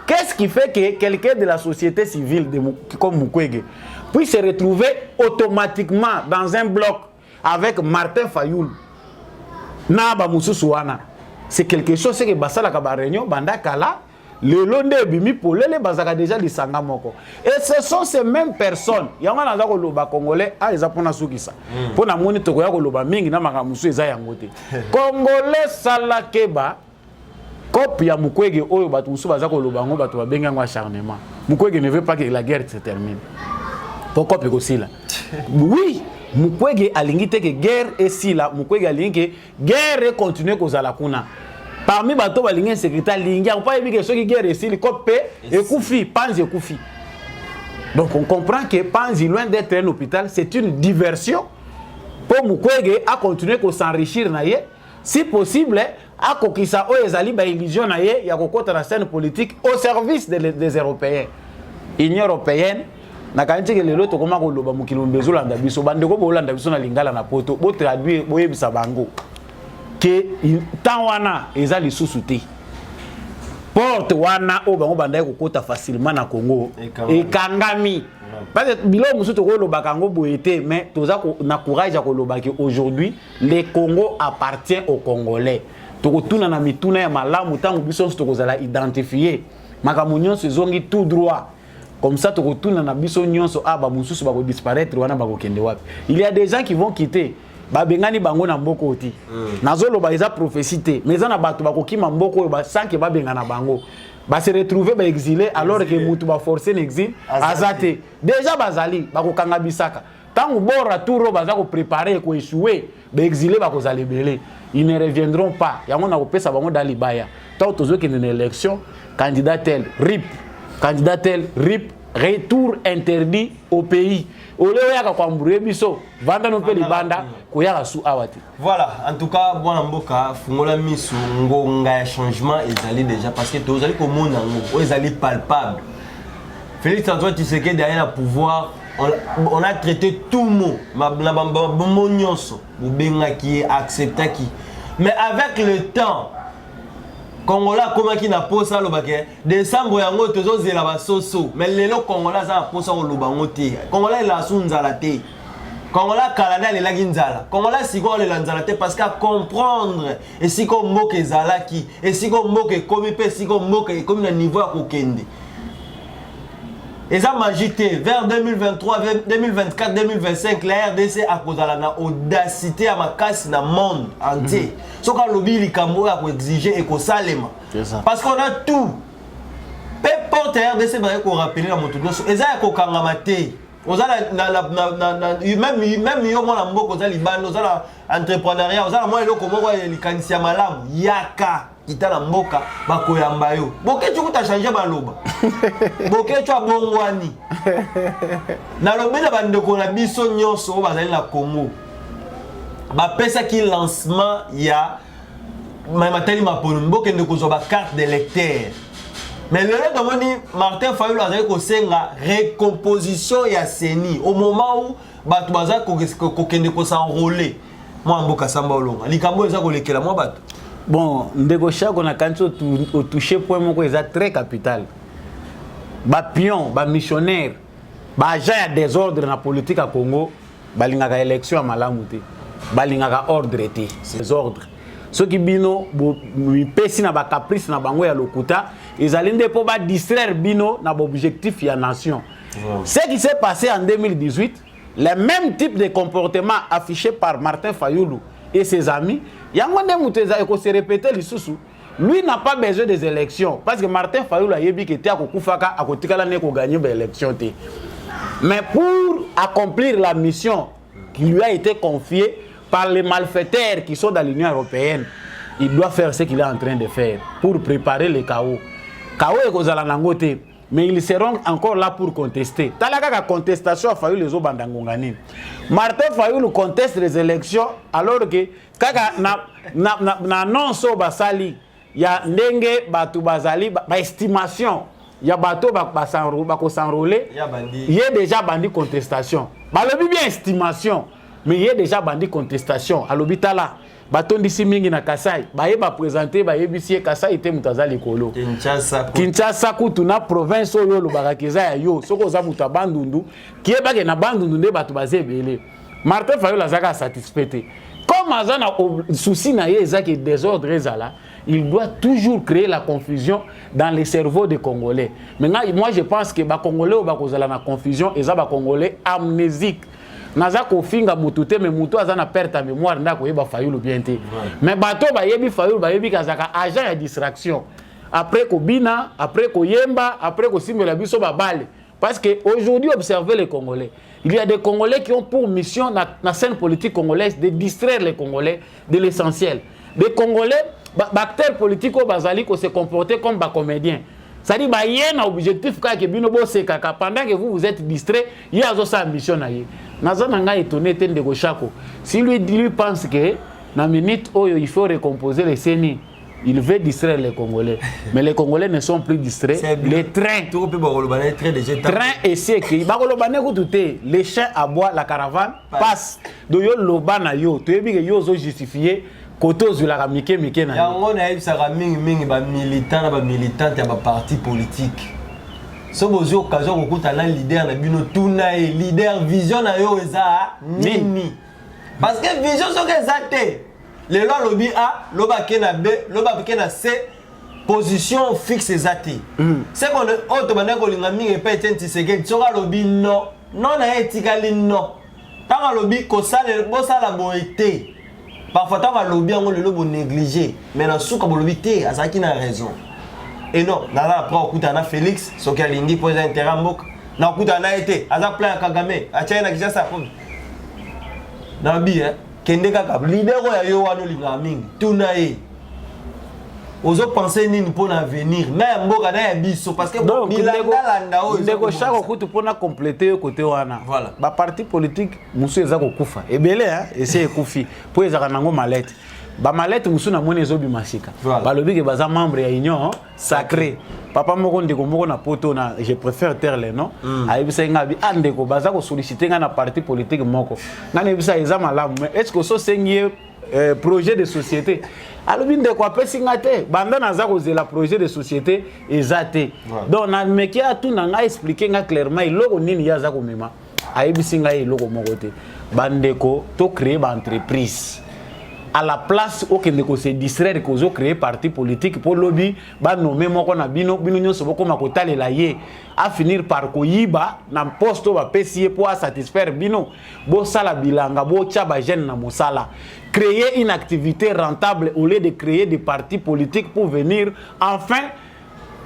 qu'est-ce qui fait que quelqu'un de la société civile comme Mukwege puisse se retrouver automatiquement dans un bloc avec Martin Fayoulou? C'est quelque chose que Basala Kabarenyo, Banda Kala, le londe bimi polele bazaka déjà lisanga moko. Et ce sont ces mêmes personnes. Yanga na ko loba congolais a eza pona sukisa. Pona moni to ko ya ko loba mingi na makamusu eza yango te. Congolais sala keba copie ya Mukwege oyo batu musu baza ko loba ngo batu babenga ngo acharnement. Mukwege ne veut pas que la guerre se termine. Pourquoi pe ko sila? Oui, Mukwege alingi te que guerre et sila, Mukwege alingi que guerre continue kozala kuna. Parmi bato balingi secrétaire lingi on pas que ceux qui guerre et sila copé et koufi, Panzi et koufi. Donc on comprend que Panzi loin d'être un hôpital, c'est une diversion pour Mukwege à continuer ko s'enrichir na ye, si possible à kokisa o ezali ba illusion na ye ya kokota na scène politique au service des Européens. Union européenne na kanti ke lelo to koma ko loba mukilo mbezo landa biso bande ko bolanda biso na lingala na poto bo traduire bo yebisa bango ke tant wana ezali susuti porte wana o bango banda ko kota facilement na Congo et kangami parce que bilo musu to ko loba kango boyete mais toza ko na courage ko loba ke aujourd'hui le Congo appartient aux Congolais to ko tuna na mituna ya malamu tangu biso to ko zala identifier makamunyon se zongi tout droit. Comme ça, tu retournes dans biso nyonso aba mususu bako disparaître wana bako kende wapi. Il y a des gens qui vont quitter. Ba bengani bango na mboko oti. Nazolo ba eza prophétie. Mais ça na bato bako kima mboko ba sans que ba bengana bango. Ba se retrouver ba exilé alors que mutu ba forcer l'exil azate. Déjà bazali bako kanga bisaka. Tant bora touro baza ko préparer ko échouer, ba exilé bako zalebele. Ils ne reviendront pas. Yango na ko pesa bango dalibaya. Tant tozo que une élection candidat tel RIP candidat tel RIP, retour interdit au pays. Ole yaka kwa mbure biso, vanda no pe libanda ko yaka su awati. Voilà, en tout cas, bon mboka fungola misu ngonga ya changement ezali déjà parce que tozali ko mona ngo, ezali palpable. Félix Antoine Tshisekedi derrière le pouvoir, on a traité tout mot, na bambo nyonso, bubenga qui accepta qui. Mais avec le temps Congolais comment qui n'a pas ça le baquet décembre yango tozo zela ba soso mais lelo Congolais ça pas ça le bango te Congolais la sunzala te Congolais Canada le la ginzala Congolais si ko le lanzala te parce qu'à comprendre et si ko moke zala ki et si ko moke comme pe si ko moke comme na niveau à kokende et ça magité vers 2023 2024 2025 la RDC a kozala na audacité à makasi na monde entier ce qu'on lobby likambo a ko exiger et ko salema parce qu'on a tout peu porte RDC ba ko rappeler na moto nyonso eza ko kangamate ozala même yo mona mboko ozala libando ozala entrepreneuriat ozala moi eloko moko likanisia malamu yaka kitala mboka bakoyamba yo bokechu kuta changer baloba bokechu abongwani na lobela bandeko na biso nyonso bazali na Congo bapesa ki lancement ya matali mapolo mboke ndeko zo ba carte d'électeur mais le domoni Martin Fayulu azali ko senga recomposition ya CENI au moment où batu baza ko kende ko s'enrôler moi mboka samba olonga likambo eza ko lekela moi batu. Bon, ndeko chako na kanto au toucher point moko eza très capital. Ba pion, ba missionnaire, ba agent ya désordre na politique à Congo, balingaka élection à malamu te. Balingaka ordre te, désordre. Ceux qui bino pesi na ba caprice na bango ya lokuta, ezali nde po ba distraire bino na ba objectif ya nation. Ce qui s'est passé en 2018, le même type de comportement affiché par Martin Fayulu et ses amis, Yangwande Mouteza eko se répéter lisusu. Lui n'a pas besoin des élections parce que Martin Fayulu a yebi que te akokufaka akotikala ne ko gagner ba élection te. Mais pour accomplir la mission qui lui a été confiée par les malfaiteurs qui sont dans l'Union européenne, il doit faire ce qu'il est en train de faire pour préparer le chaos. Chaos ekozala nango te, mais ils seront encore là pour contester. Talaka ka contestation a Fayulu les obandangongani. Martin Fayulu conteste les élections alors que kaka na annonce basali ya ndenge batu bazali ba estimation ya bato ba ko s'enrôler il y a déjà bandi contestation balobi bien estimation mais il y a déjà bandi contestation alobi tala batondisi mingi na Kasai baye ba présenter baye bisie Kasai te mutazali kolo Kinshasa kutu na province oyo lobaka keza ya yo soko za muta bandundu kieba ke na bandundu nde batu bazebele Martin Fayulu azaka satisfait. Comme azana souci na ye ezaki désordre ezala il doit toujours créer la confusion dans les cerveaux des Congolais. Maintenant, moi je pense que les Congolais ont la confusion et les Congolais amnésiques. Naza kofinga mutute mais mutu azana perte à mémoire ndako yeba fayulu bien te. Mais bato ba yebi fayulu ba yebi kazaka agent de distraction. Après Kobina, après Koyemba, après Kosimbela biso babale. Parce que aujourd'hui observez les Congolais. Il y a des Congolais qui ont pour mission dans la scène politique congolaise de distraire les Congolais de l'essentiel. Des Congolais, acteurs politiques au Bazali se comporter comme des comédiens. C'est-à-dire qu'il y a un objectif que pendant que vous êtes distrait, il y a une ambition. Nazananga étonné de Gochako. Si lui pense que dans minute où il faut recomposer les CENI, il veut distraire les Congolais. Mais les Congolais ne sont plus distraits. Les trains et c'est que les chiens aboient, la caravane passe. Donc lobana yo, tu es bien yo justifié. Koto zu la mike na. Ya ngona ebisaka mingi ba militant ba militante ya ba parti politique. So bozo occasion kokuta na leader na bino tuna e leader vision na yo eza nini. Parce que vision so ke zate. Le lobi A, loba ke na B, loba ke na C, position fixe zate. C'est qu'on auto bana ko linga mingi pa etenti seke tsoka lobi non. Non na etikali non. Tanga lobi ko sala bo sala boité. Parfois, tu as lobby, on le négligé. Mais dans le souk, on lobby, tu as raison. Et non, dans la preuve, on a Félix, ce qui a l'indi pour les intérêts en bouc. On a été, on a plein à Kagame, à Tchaïna qui a sa faute. Dans le billet, Kende Kakab, leader, il y a un ligaming, tout naï. Aux autres pensées, ni pour l'avenir. Même Mboka n'a biso parce que Ndeko chaque coup pour compléter le côté wana. Voilà. Ba parti politique musu ezako kufa. Ebele hein, essayer kufi. Pour ezaka nango mallette. Ba mallette musu na moni ezobi masika. Ba lobi ke baza membre ya union sacré. Papa moko ndeko moko na poto na je préfère taire les noms. Ayebisa ngabi andeko baza ko solliciter nga na parti politique moko. Ngana ebisa eza malamu mais est-ce que so sengier projet de société alors bien de quoi pesingate banda naza kozela projet de société ezate donc na meki a tout na expliquer nga clairement iloko nini yaza ko mema ayebisinga iloko moko te bandeko to créer ba entreprise à la place okende ko se distraire ko zo créer parti politique pour lobby ba nommer moko na bino nyonso boko makotalela ye a finir par koyiba na poste ba pesier pour satisfaire bino bo sala bilanga bo tia ba jeune na mosala créer une activité rentable au lieu de créer des partis politiques pour venir enfin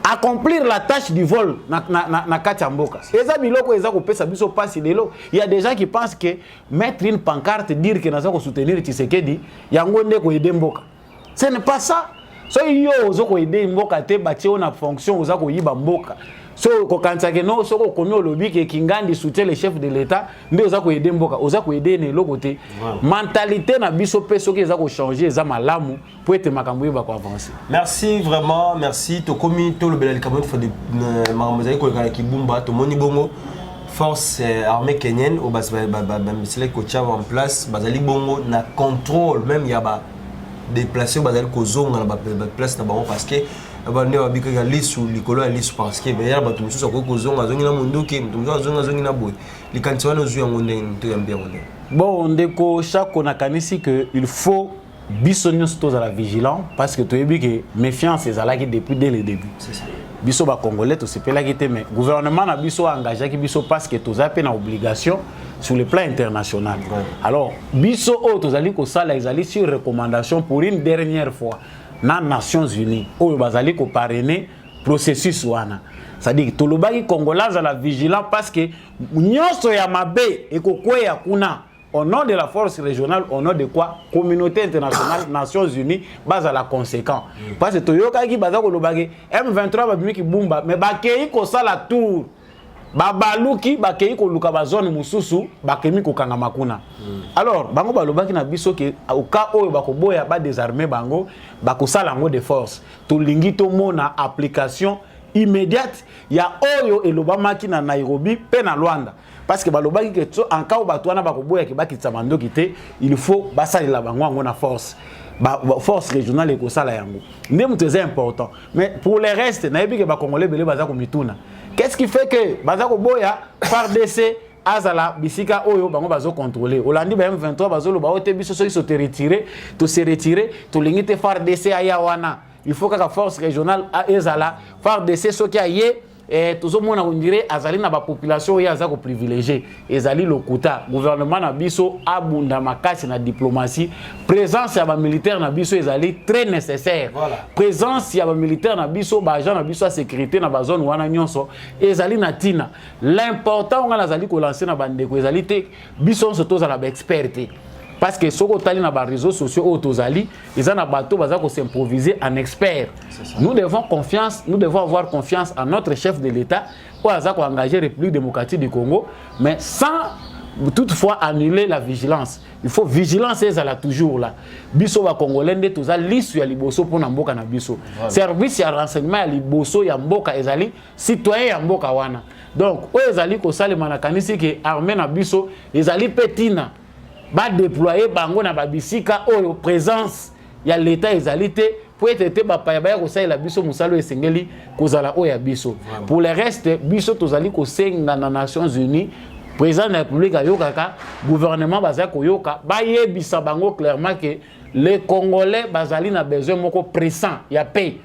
accomplir la tâche du vol na Kachamboka. Eza biloko eza ko pesa biso passe lelo. Il y a des gens qui pensent que mettre une pancarte dire que naza ko soutenir Tshisekedi yango nde ko aider mboka. Ce n'est pas ça. So yo ozo ko aider mboka te bati ona fonction oza ko yiba mboka. So ko kansake no so ko komi olobi ke Kingandi soutient le chef de l'état nde oza ko aider mboka oza ko aider ne lokote. Mentalité na biso peso ke eza ko changer eza malamu pour être makambo ba ko avancer. Merci vraiment, merci to komi to le belal kamot fo de makambo ko ka kibumba to moni bongo force armée kenyenne au bas misile ko tia en place bazali bongo na contrôle même yaba déplacer bazali ko zonga na place na bango parce que abande wa bika lisu likolo ya lisu parce que beya bato mususu ko zonga zongi na munduki mutuzo zonga zongi na boy likantiwa no zuya ngonde nto ya mbia ngonde. Bon ndeko chaque na kanisi que il faut bisognos tous à la vigilance parce que tu as vu que méfiance est là depuis dès le début. C'est ça. Biso ba congolais to sepela qui mais gouvernement na biso engagé qui biso parce que tous a peine obligation sur le plan international. Ouais. Alors biso o to zali ko sala ezali sur recommandation pour une dernière fois na Nations Unies o bazali ko parrainer processus wana. C'est-à-dire que tolobaki congolais à la vigilance parce que nyonso ya mabe e ko kwea kuna au nom de la force régionale, au nom de quoi? Communauté internationale, Nations Unies, base à la conséquence. Parce que Toyoka qui baza ko lobage M23 babimi ki bumba mais bakei ko sala tour. Babaluki bakei ko luka ba zone mususu bakemi ko kanga makuna. Alors bango balobaki na biso ke au cas oyo bakoboya ba désarmer bango bakosala ngo de force. To lingi to mona application immédiate ya oyo elobamaki na Nairobi pe na Luanda. Parce que balobaki que en cas où batouana bakoboya ki bakitsa mandoki te il faut basalela bango na force force régionale et kosala yango ndem très important mais pour les restes na yebi que ba congolais belé baza ko mituna qu'est-ce qui fait que baza ko boya par DC azala bisika oyo bango bazo contrôler olandi ba M23 bazo lo ba ote biso so se retirer to lingite FARDC aya wana il faut que la force régionale a ezala FARDC so ki aye tout monde on dirait azali na ba population ya za ko privilégié ezali lokuta gouvernement na biso abunda makasi na diplomatie présence ya ba militaire na biso ezali très nécessaire présence ya ba militaire na biso ba agent na biso à sécurité na ba zone wana nyonso ezali na tina l'important on azali ko lancer na bande ko ezali te biso so to za na ba experté parce que ce qu'on tali na ba réseaux sociaux autozali ils en a bateau baza ko s'improviser en expert. Nous devons avoir confiance en notre chef de l'État ou à ko engager République démocratique du Congo mais sans toutefois annuler la vigilance. Il faut vigilance ezala toujours là. Biso ba congolais nde toza lisu ya liboso pona mboka na biso. Service ya renseignement ya liboso ya mboka ezali citoyen ya mboka wana. Donc o ezali ko salema na kanisi ke armée na biso ezali petina ba déployer bango na babisika oyo présence ya l'état ezalité pour être ba paya ba ko salela biso musalo esengeli kozala oya biso. Pour le reste biso tozali ko senga na Nations Unies président de la République ayokaka gouvernement baza ko yoka ba yebisa bango clairement que les Congolais bazali na besoin moko pressant ya paix.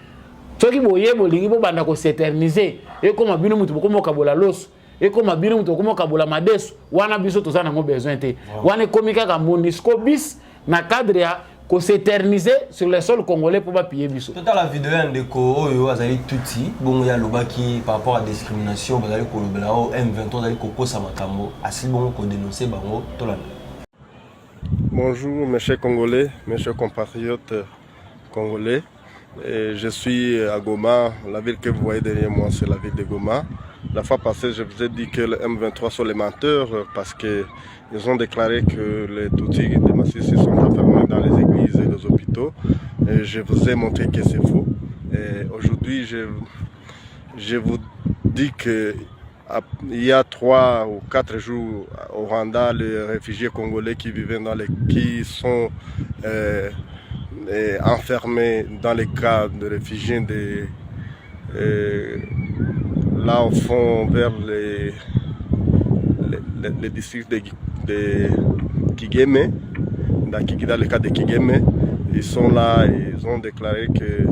Soki boye bolingi bo banda ko s'éterniser et comme bino mutu ko mokabola loso et comme bino mutu ko mokabola madesu wana biso tozana ngo besoin te wana komika ka MONUSCO bis na cadre ya ko s'éterniser sur le sol congolais pour pas piller biso. Toute la vidéo ndeko oyo azali tuti bongo ya lobaki par rapport à discrimination bazali ko lobela o M23 azali ko kosa makambo asi bongo ko dénoncer bango tolana. Bonjour mes chers Congolais, mes chers compatriotes congolais. Et je suis à Goma, la ville que vous voyez derrière moi c'est la ville de Goma. La fois passée je vous ai dit que le M23 sont les menteurs parce qu'ils ont déclaré que les Tutsis de Massissi sont enfermés dans les églises et les hôpitaux. Et je vous ai montré que c'est faux. Et aujourd'hui je vous dis que il y a 3 ou 4 jours au Rwanda, les réfugiés congolais qui vivaient qui sont enfermés dans les cas de réfugiés là au fond vers les districts de Kigeme, dans le cas de Kigeme, ils sont là, ils ont déclaré que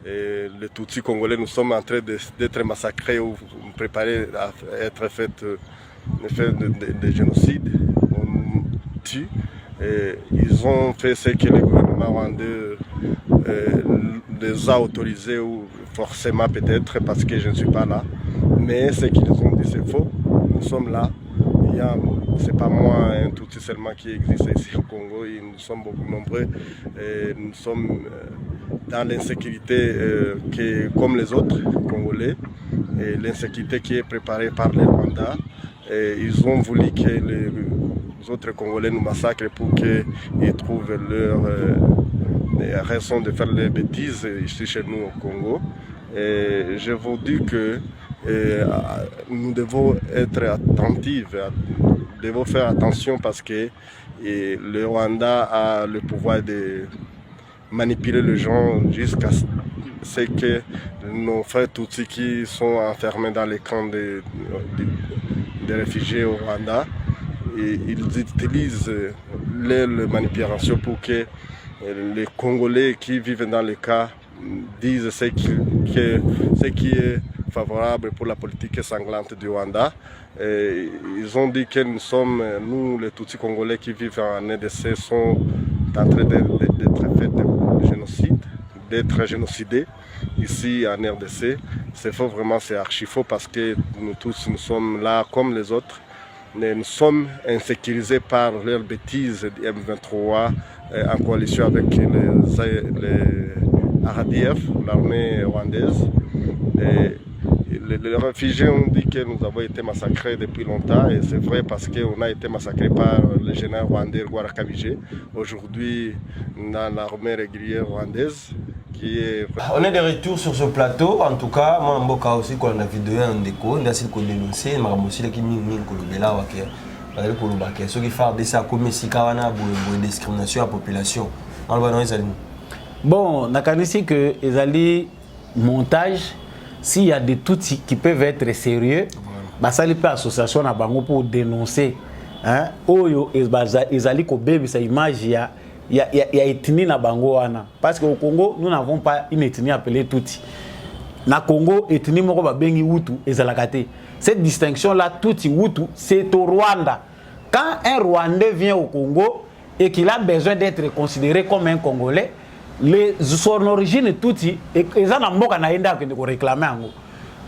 les Tutsis congolais, nous sommes en train d'être massacrés ou préparés à être fait de génocide. On nous tue. Et ils ont fait ce que le gouvernement rwandais les a autorisés, ou forcément peut-être parce que je ne suis pas là. Mais ce qu'ils ont dit c'est faux. Nous sommes là. C'est pas moi un Tutsi seulement qui existe ici au Congo. Nous sommes beaucoup nombreux. Et nous sommes dans l'insécurité comme les autres Congolais. Et l'insécurité qui est préparée par les Rwandais. Et ils ont voulu que les autres Congolais nous massacrent pour qu'ils trouvent leur raison de faire les bêtises ici chez nous au Congo. Et je vous dis que nous devons être attentifs, nous devons faire attention parce que le Rwanda a le pouvoir de manipuler les gens jusqu'à ce que nos frères Tutsis qui sont enfermés dans les camps des réfugiés au Rwanda, et ils utilisent les manipulations pour que les Congolais qui vivent dans les cas disent ce qui est favorable pour la politique sanglante du Rwanda. Et ils ont dit que nous les Tutsis congolais qui vivent en RDC, sont en train d'être faits de génocide, d'être génocidés ici en RDC. C'est faux, vraiment, c'est archi faux parce que nous tous, nous sommes là comme les autres. Nous sommes insécurisés par leurs bêtises du M23 en coalition avec les RDF, l'armée rwandaise. Et les réfugiés ont dit que nous avons été massacrés depuis longtemps, et c'est vrai parce qu'on a été massacrés par le général rwandais Rwarakabije. Aujourd'hui, dans l'armée régulière rwandaise. On est de retour sur ce plateau. En tout cas, moi, Mboka aussi, quand on a vidéo un déco, on a essayé de dénoncer, mais aussi qui ceux qui font des sacs comme si discrimination à la population. Bon, on a ici que les montage, s'il y a des Tutsis qui peuvent être sérieux, basali pe association na bango pour dénoncer hein oyo ezali ko bébé sa image ya ethnie na bango wana parce que au Congo nous n'avons pas une ethnie appelée Tutsi. Na Congo ethnie moko ba bengi Hutu ezalaka te. Cette distinction là Tutsi Hutu c'est au Rwanda. Quand un Rwandais vient au Congo et qu'il a besoin d'être considéré comme un Congolais, son origine Tutsi ezana mboka na enda ko réclamer ango.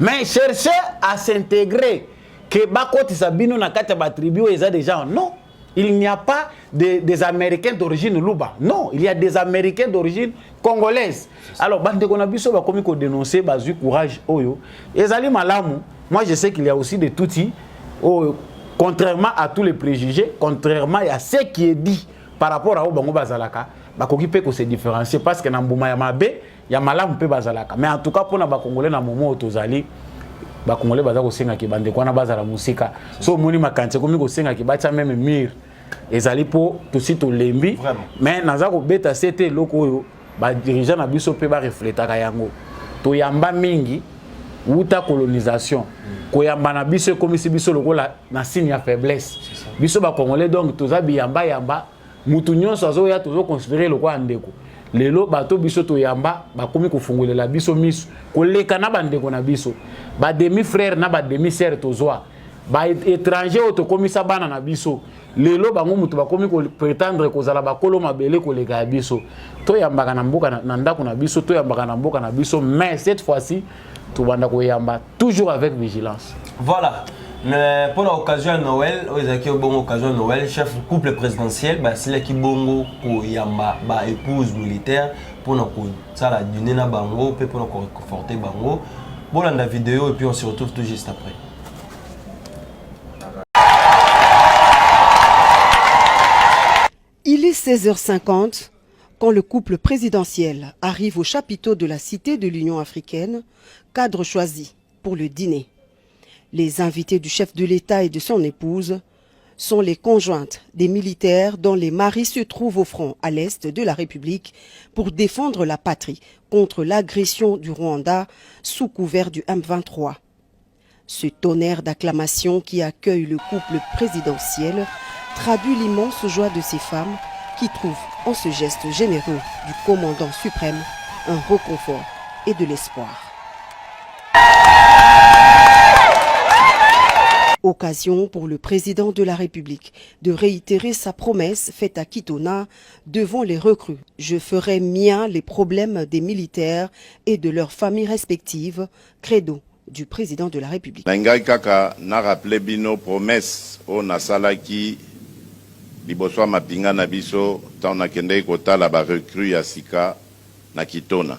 Mais chercher à s'intégrer que bakoti sabino na kati ba tribu eza déjà non. Il n'y a pas des Américains d'origine Luba. Non, il y a des Américains d'origine congolaise. Alors, bande konabiso ba komi ko dénoncer bazu courage oyo. Ezali malamu. Moi je sais qu'il y a aussi des Tutsis contrairement à tous les préjugés, contrairement à ce qui est dit par rapport à Obango Bazalaka, bakoki pe ko se différencier parce que na mbuma ya mabe ya malamu pe bazalaka. Mais en tout cas pour na ba congolais na moment otozali ba congolais baza ko senga ki bande kwana bazala musika. So moni makanti komi ko senga ki bacha même mire. Ezali po tosi to lembi mais naza ko beta c'était loko oyo ba dirigeant na biso pe ba reflétaka yango. To yamba mingi uta colonisation ko yamba na biso comme si biso lokola na signe ya faiblesse. Biso ba congolais donc toza yamba mutu nyonso azoya tozo considérer lokola ndeko. Lelo bato biso to yamba bakomi kofungolela biso miso koleka na bandeko na biso ba demi frère na ba demi sœur tozwa ba étranger otokomisa bana na biso lelo bango mutu bakomi ko prétendre kozala bakolo mabele koleka ya biso to yambaka na mboka na ndako na biso to yambaka na mboka na biso mais cette fois-ci to banda ko yamba toujours avec vigilance. Voilà. Mais pour l'occasion de Noël, ils ont bon occasion de Noël, chef du couple présidentiel, c'est là qui bongo pour yamba ba épouse militaire pour nous ça la dîner na bango pour nous conforter bango. Bon la vidéo et puis on se retrouve tout juste après. Il est 16h50 quand le couple présidentiel arrive au chapiteau de la Cité de l'Union africaine, cadre choisi pour le dîner. Les invités du chef de l'État et de son épouse sont les conjointes des militaires dont les maris se trouvent au front à l'est de la République pour défendre la patrie contre l'agression du Rwanda sous couvert du M23. Ce tonnerre d'acclamations qui accueille le couple présidentiel traduit l'immense joie de ces femmes qui trouvent en ce geste généreux du commandant suprême un réconfort et de l'espoir. Occasion pour le président de la République de réitérer sa promesse faite à Kitona devant les recrues. Je ferai mien les problèmes des militaires et de leurs familles respectives, credo du président de la République. Nangai kaka na rappelé bino promesse o nasalaki liboso mapinga na biso tant na kende kotala ba recrue ya sika na Kitona.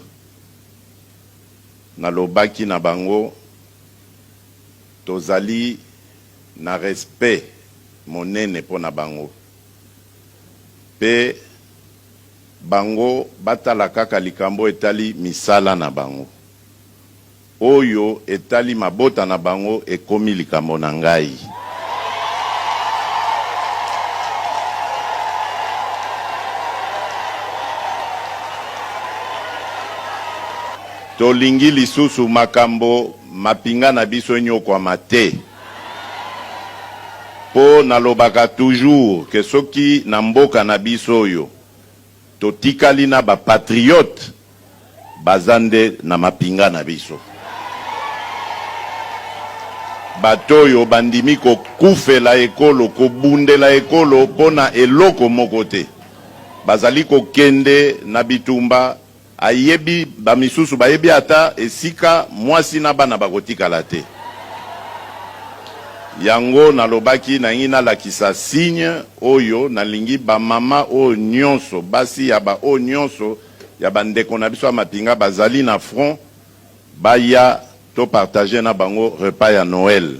Na lobaki na bango tozali na respect monene pona bango pe bango batala kaka likambo etali misala na bango oyo etali mabota na bango ekomi likambo na ngai. Tolingi lisusu makambo mapinga na biso nyoko mate. Po nalobaka toujours que soki na mboka na biso oyo totikali na ba patriote bazande na mapinga na biso. Batoyo bandimi ko kufela ekolo ko bundela ekolo pona eloko mokote. Bazali ko kende na bitumba ayebi ba misusu bayebi ata esika mwasi na bana bakotikala te. Yango nalobaki na ngina la kisa signe oyo nalingi ba mama o nyonso basi ya ba o nyonso ya bandeko na biso mapinga bazali na front baya to partager na bango repas ya Noël.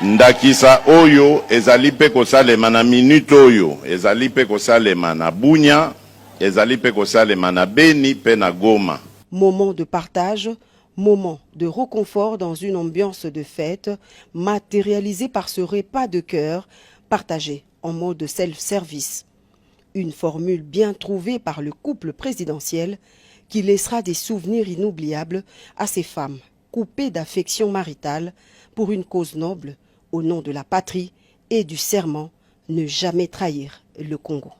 Ndakisa oyo ezali pe kosalema na minute oyo ezali pe kosalema na Bunya ezali pe kosalema na Beni pe na Goma. Moment de partage, moment de réconfort dans une ambiance de fête matérialisé par ce repas de cœur partagé en mode self-service. Une formule bien trouvée par le couple présidentiel qui laissera des souvenirs inoubliables à ces femmes coupé d'affection maritale pour une cause noble, au nom de la patrie et du serment, ne jamais trahir le Congo.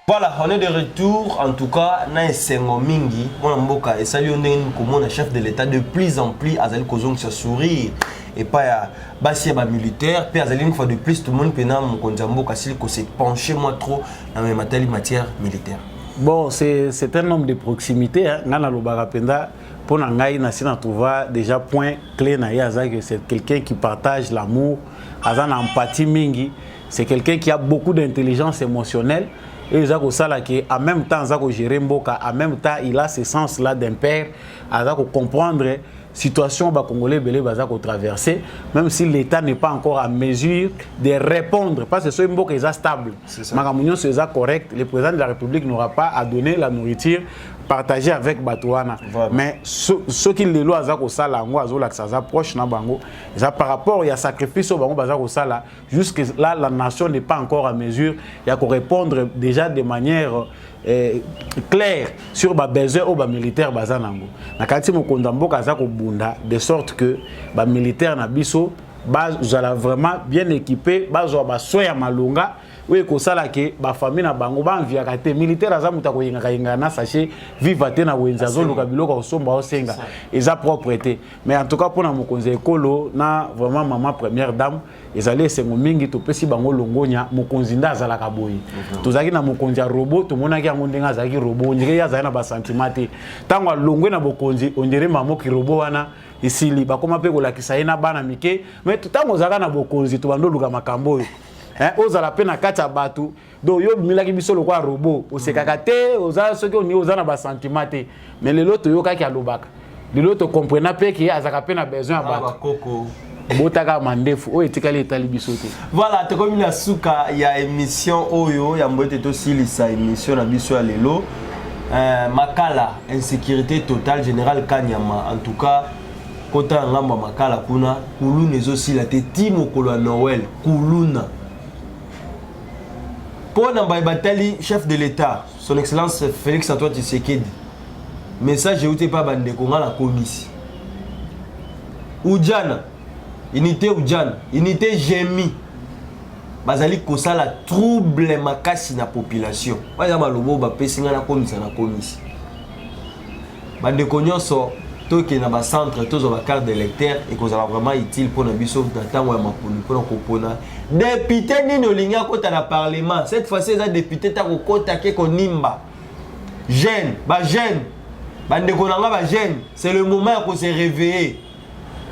Voilà, on est de retour. En tout cas, na Sengo Mingi, mon mboka et salut on est comme un chef de l'État de plus en plus azali kozong sa sourire et pas ya basi ba militaire, puis azali une fois de plus tout le monde pena mon konzamboka s'il ko se pencher moi trop dans mes matière militaire. Bon, c'est un homme de proximité hein, ngana lobaka penda pour ngai na sina trouva déjà point clé na yaza que c'est quelqu'un qui partage l'amour, azana empathie mingi, c'est quelqu'un qui a beaucoup d'intelligence émotionnelle. Et en même temps, en même temps, il a ce sens-là d'un père, il comprendre la situation que Congolais traverser, même si l'État n'est pas encore à mesure de répondre, parce que ce Mboka est stable. C'est correct, le président de la République n'aura pas à donner la nourriture partagée avec Batouana. Mais ce qui les lois proche par rapport à sacrifice jusque là la nation n'est pas encore à mesure, il y a qu'à répondre déjà de manière claire sur les besoins aux militaires bazanango. Na kati mokondambo kazako bunda de sorte que les militaires na biso bazala vraiment bien équipés, bazwa ba soya malonga. Oui, que ça là que ba famille na bango ba envia kate militaire azamuta ko yinga na sachet viva te na wenzazo lokabilo ko somba osenga eza propreté. Mais en tout cas pour na mokonzi ekolo na vraiment maman première dame ezali sengo mingi to pesi bango longonya mokonzi nda azala kaboyi. Tozaki na mokonzi ya robot to monaki yango ndenga azaki robot ndike ya zana ba sentimate. Tango longwe na bokonzi ondire mamo ki robot wana isili bakoma pe ko lakisa ina bana mike mais tango zaka na bokonzi to bando luka makambo oza la pena kata batu do yo milaki biso lo kwa robot osekaka te oza soki oni oza na ba sentiment te mais le loto yo kaki alobaka le loto comprena pe ki azaka pena besoin ya batu botaka mandefu o etikali etali biso te. Voilà, te comme la suka ya émission oyo ya mbote to silisa émission na biso ya lelo makala insécurité totale général Kanyama en tout cas kota ngamba makala kuna kuluna ezosi la te timo kolo Noël kuluna. Pour Nambaïbatali, chef de l'État, son Excellence Félix Antoine Tshisekedi, message où t'es pas bandé qu'on a la commission. Oudjana, unité Oudjana, unité Gémi, bazali kosa la trouble makasi na population. Par exemple, le mot ba pesinga na commission na commission. Bandé konyoso toke na ba centre tozo ba carte d'électeur et qu'on a vraiment utile pour na biso d'attendre ma pour na kopona. Député nini olinga kota na parlement cette fois-ci les députés ta kota ke konimba jeune ba jeune bande konanga ba jeune c'est le moment pour se réveiller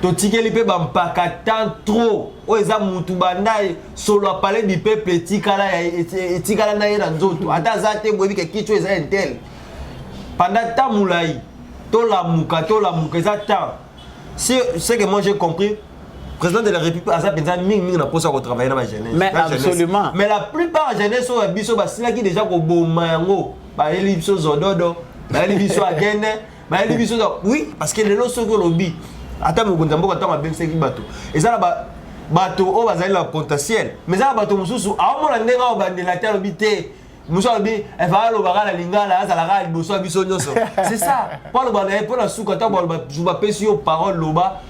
to tikeli pe ba mpaka tant trop o eza mutu bandai solo parler du peuple tikala na yena nzoto ata zate bobi ke kicho eza intel pendant ta mulai to la muka eza temps c'est que moi j'ai compris. Président de la République a mis na posa ko travailler dans la jeunesse. Mais absolument. Mais la plupart des jeunesse sont biso basila qui déjà ko bomango, ba eli biso zododo, ba eli biso agene, ba eli biso oui parce que les lots sont lobby. Ata mo gondambo ko tama ben seki bato. Et ça ba bato o bazali la potentiel. Mais ça bato mususu a mo la ndenga o bandela ta lobby te. Muso lobby e va lo bagala lingala za la ga biso biso nyoso. C'est ça. Pas le bana pour la souka ta ba juba pesi yo parole loba.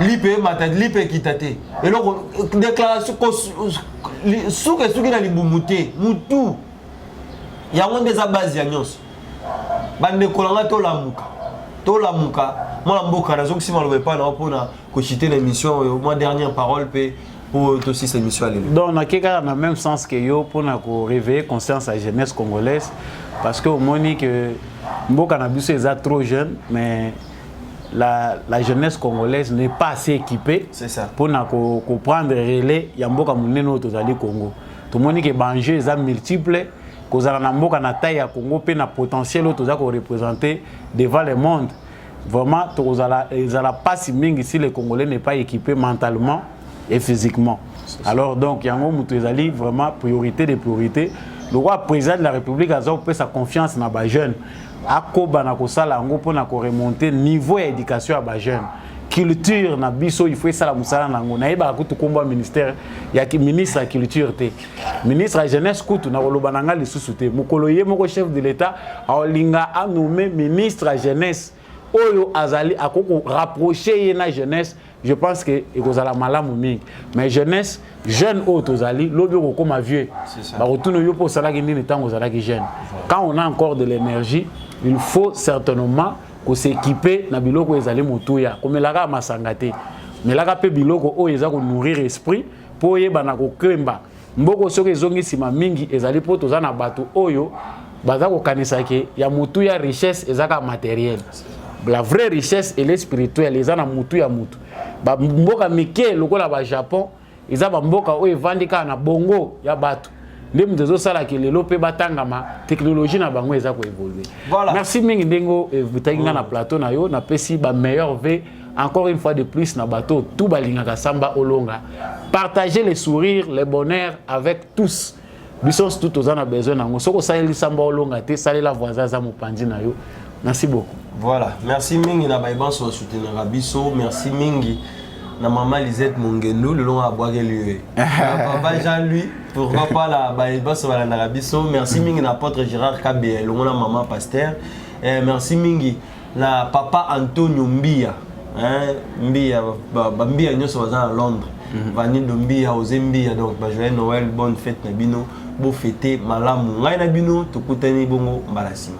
Lipe matad lipe kitate et donc déclaration souke souki na libumuté mutu ya ngonde za base ya nyonso bande kolanga to lamuka moi mboka na zoksi malobe pa na pona ko citer l'émission moi dernière parole pe pour aussi cette émission aller donc na keka na même sens que yo pona ko réveiller conscience à jeunesse congolaise parce que au moni que mboka na biso eza trop jeune mais la jeunesse congolaise n'est pas assez équipée pour prendre relais ya mboka munene tozali Congo. Tout le monde qui banjé les multiples kozala na mboka na taille ya Congo pe na potentiel toza ko représenter devant le monde. Vraiment tozala pas si mingi si le Congolais n'est pas équipé mentalement et physiquement. Alors donc yango mutu ezali vraiment priorité des priorités. Le roi président de la République a sa confiance dans les jeunes. akoba na kosala ngo pona ko remonter niveau éducation à ba jeune culture na biso il faut ça la musala nango na yeba kutu komba ministère ya ki ministre ya culture te ministre ya jeunesse kutu na koloba nanga lisusu te mokolo ye moko chef de l'état alinga a nommé ministre ya jeunesse oyo azali akoko rapprocher ye na jeunesse. Je pense que ekozala malamu mingi mais jeunesse jeune oyo tozali lobi okoma vieux ba retourner yo pour sala ki nini tango zala ki jeune quand on a encore de l'énergie il faut certainement ko s'équiper na biloko ezali motuya komelaka masanga te melaka pe biloko oyo eza ko nourrir esprit po yeba na kokemba mboko soki ezongi sima mingi ezali po toza na bato oyo baza ko kanisa ke ya motuya richesse ezaka matériel. La vraie richesse elle est spirituelle eza na motuya mutu ba mboka mike lokola ba Japon eza ba mboka oyo evandika na bongo ya bato ndem dezo sala ke lelo pe batangama technologie na bango eza ko évoluer. Voilà. Merci mingi ndengo butanginga na plateau na yo na pesi ba meilleur ve encore une fois de plus na bateau tout balingaka samba olonga. Partagez les sourires, les bonheurs avec tous. Bisos tout aux a besoin nango soko sali samba olonga te sali la voisin za mopandi na yo. Merci beaucoup. Voilà, merci mingi na baiban so soutenir biso, merci mingi. Na maman Lisette Mongenou, le long à boire lui. Papa Jean-Louis, pourquoi pas la baïba sur la Narabiso. Merci mingi na apôtre Gérard Kabé, le long la maman Pasteur. Merci mingi na papa Antonio Mbia. Mbia, Mbia nous sommes à Londres. Vanille de Mbia aux Mbia, donc joyeux Noël, bonne fête na bino, beau fêter malamu. Ngai na bino, to kutani bongo mbalasi.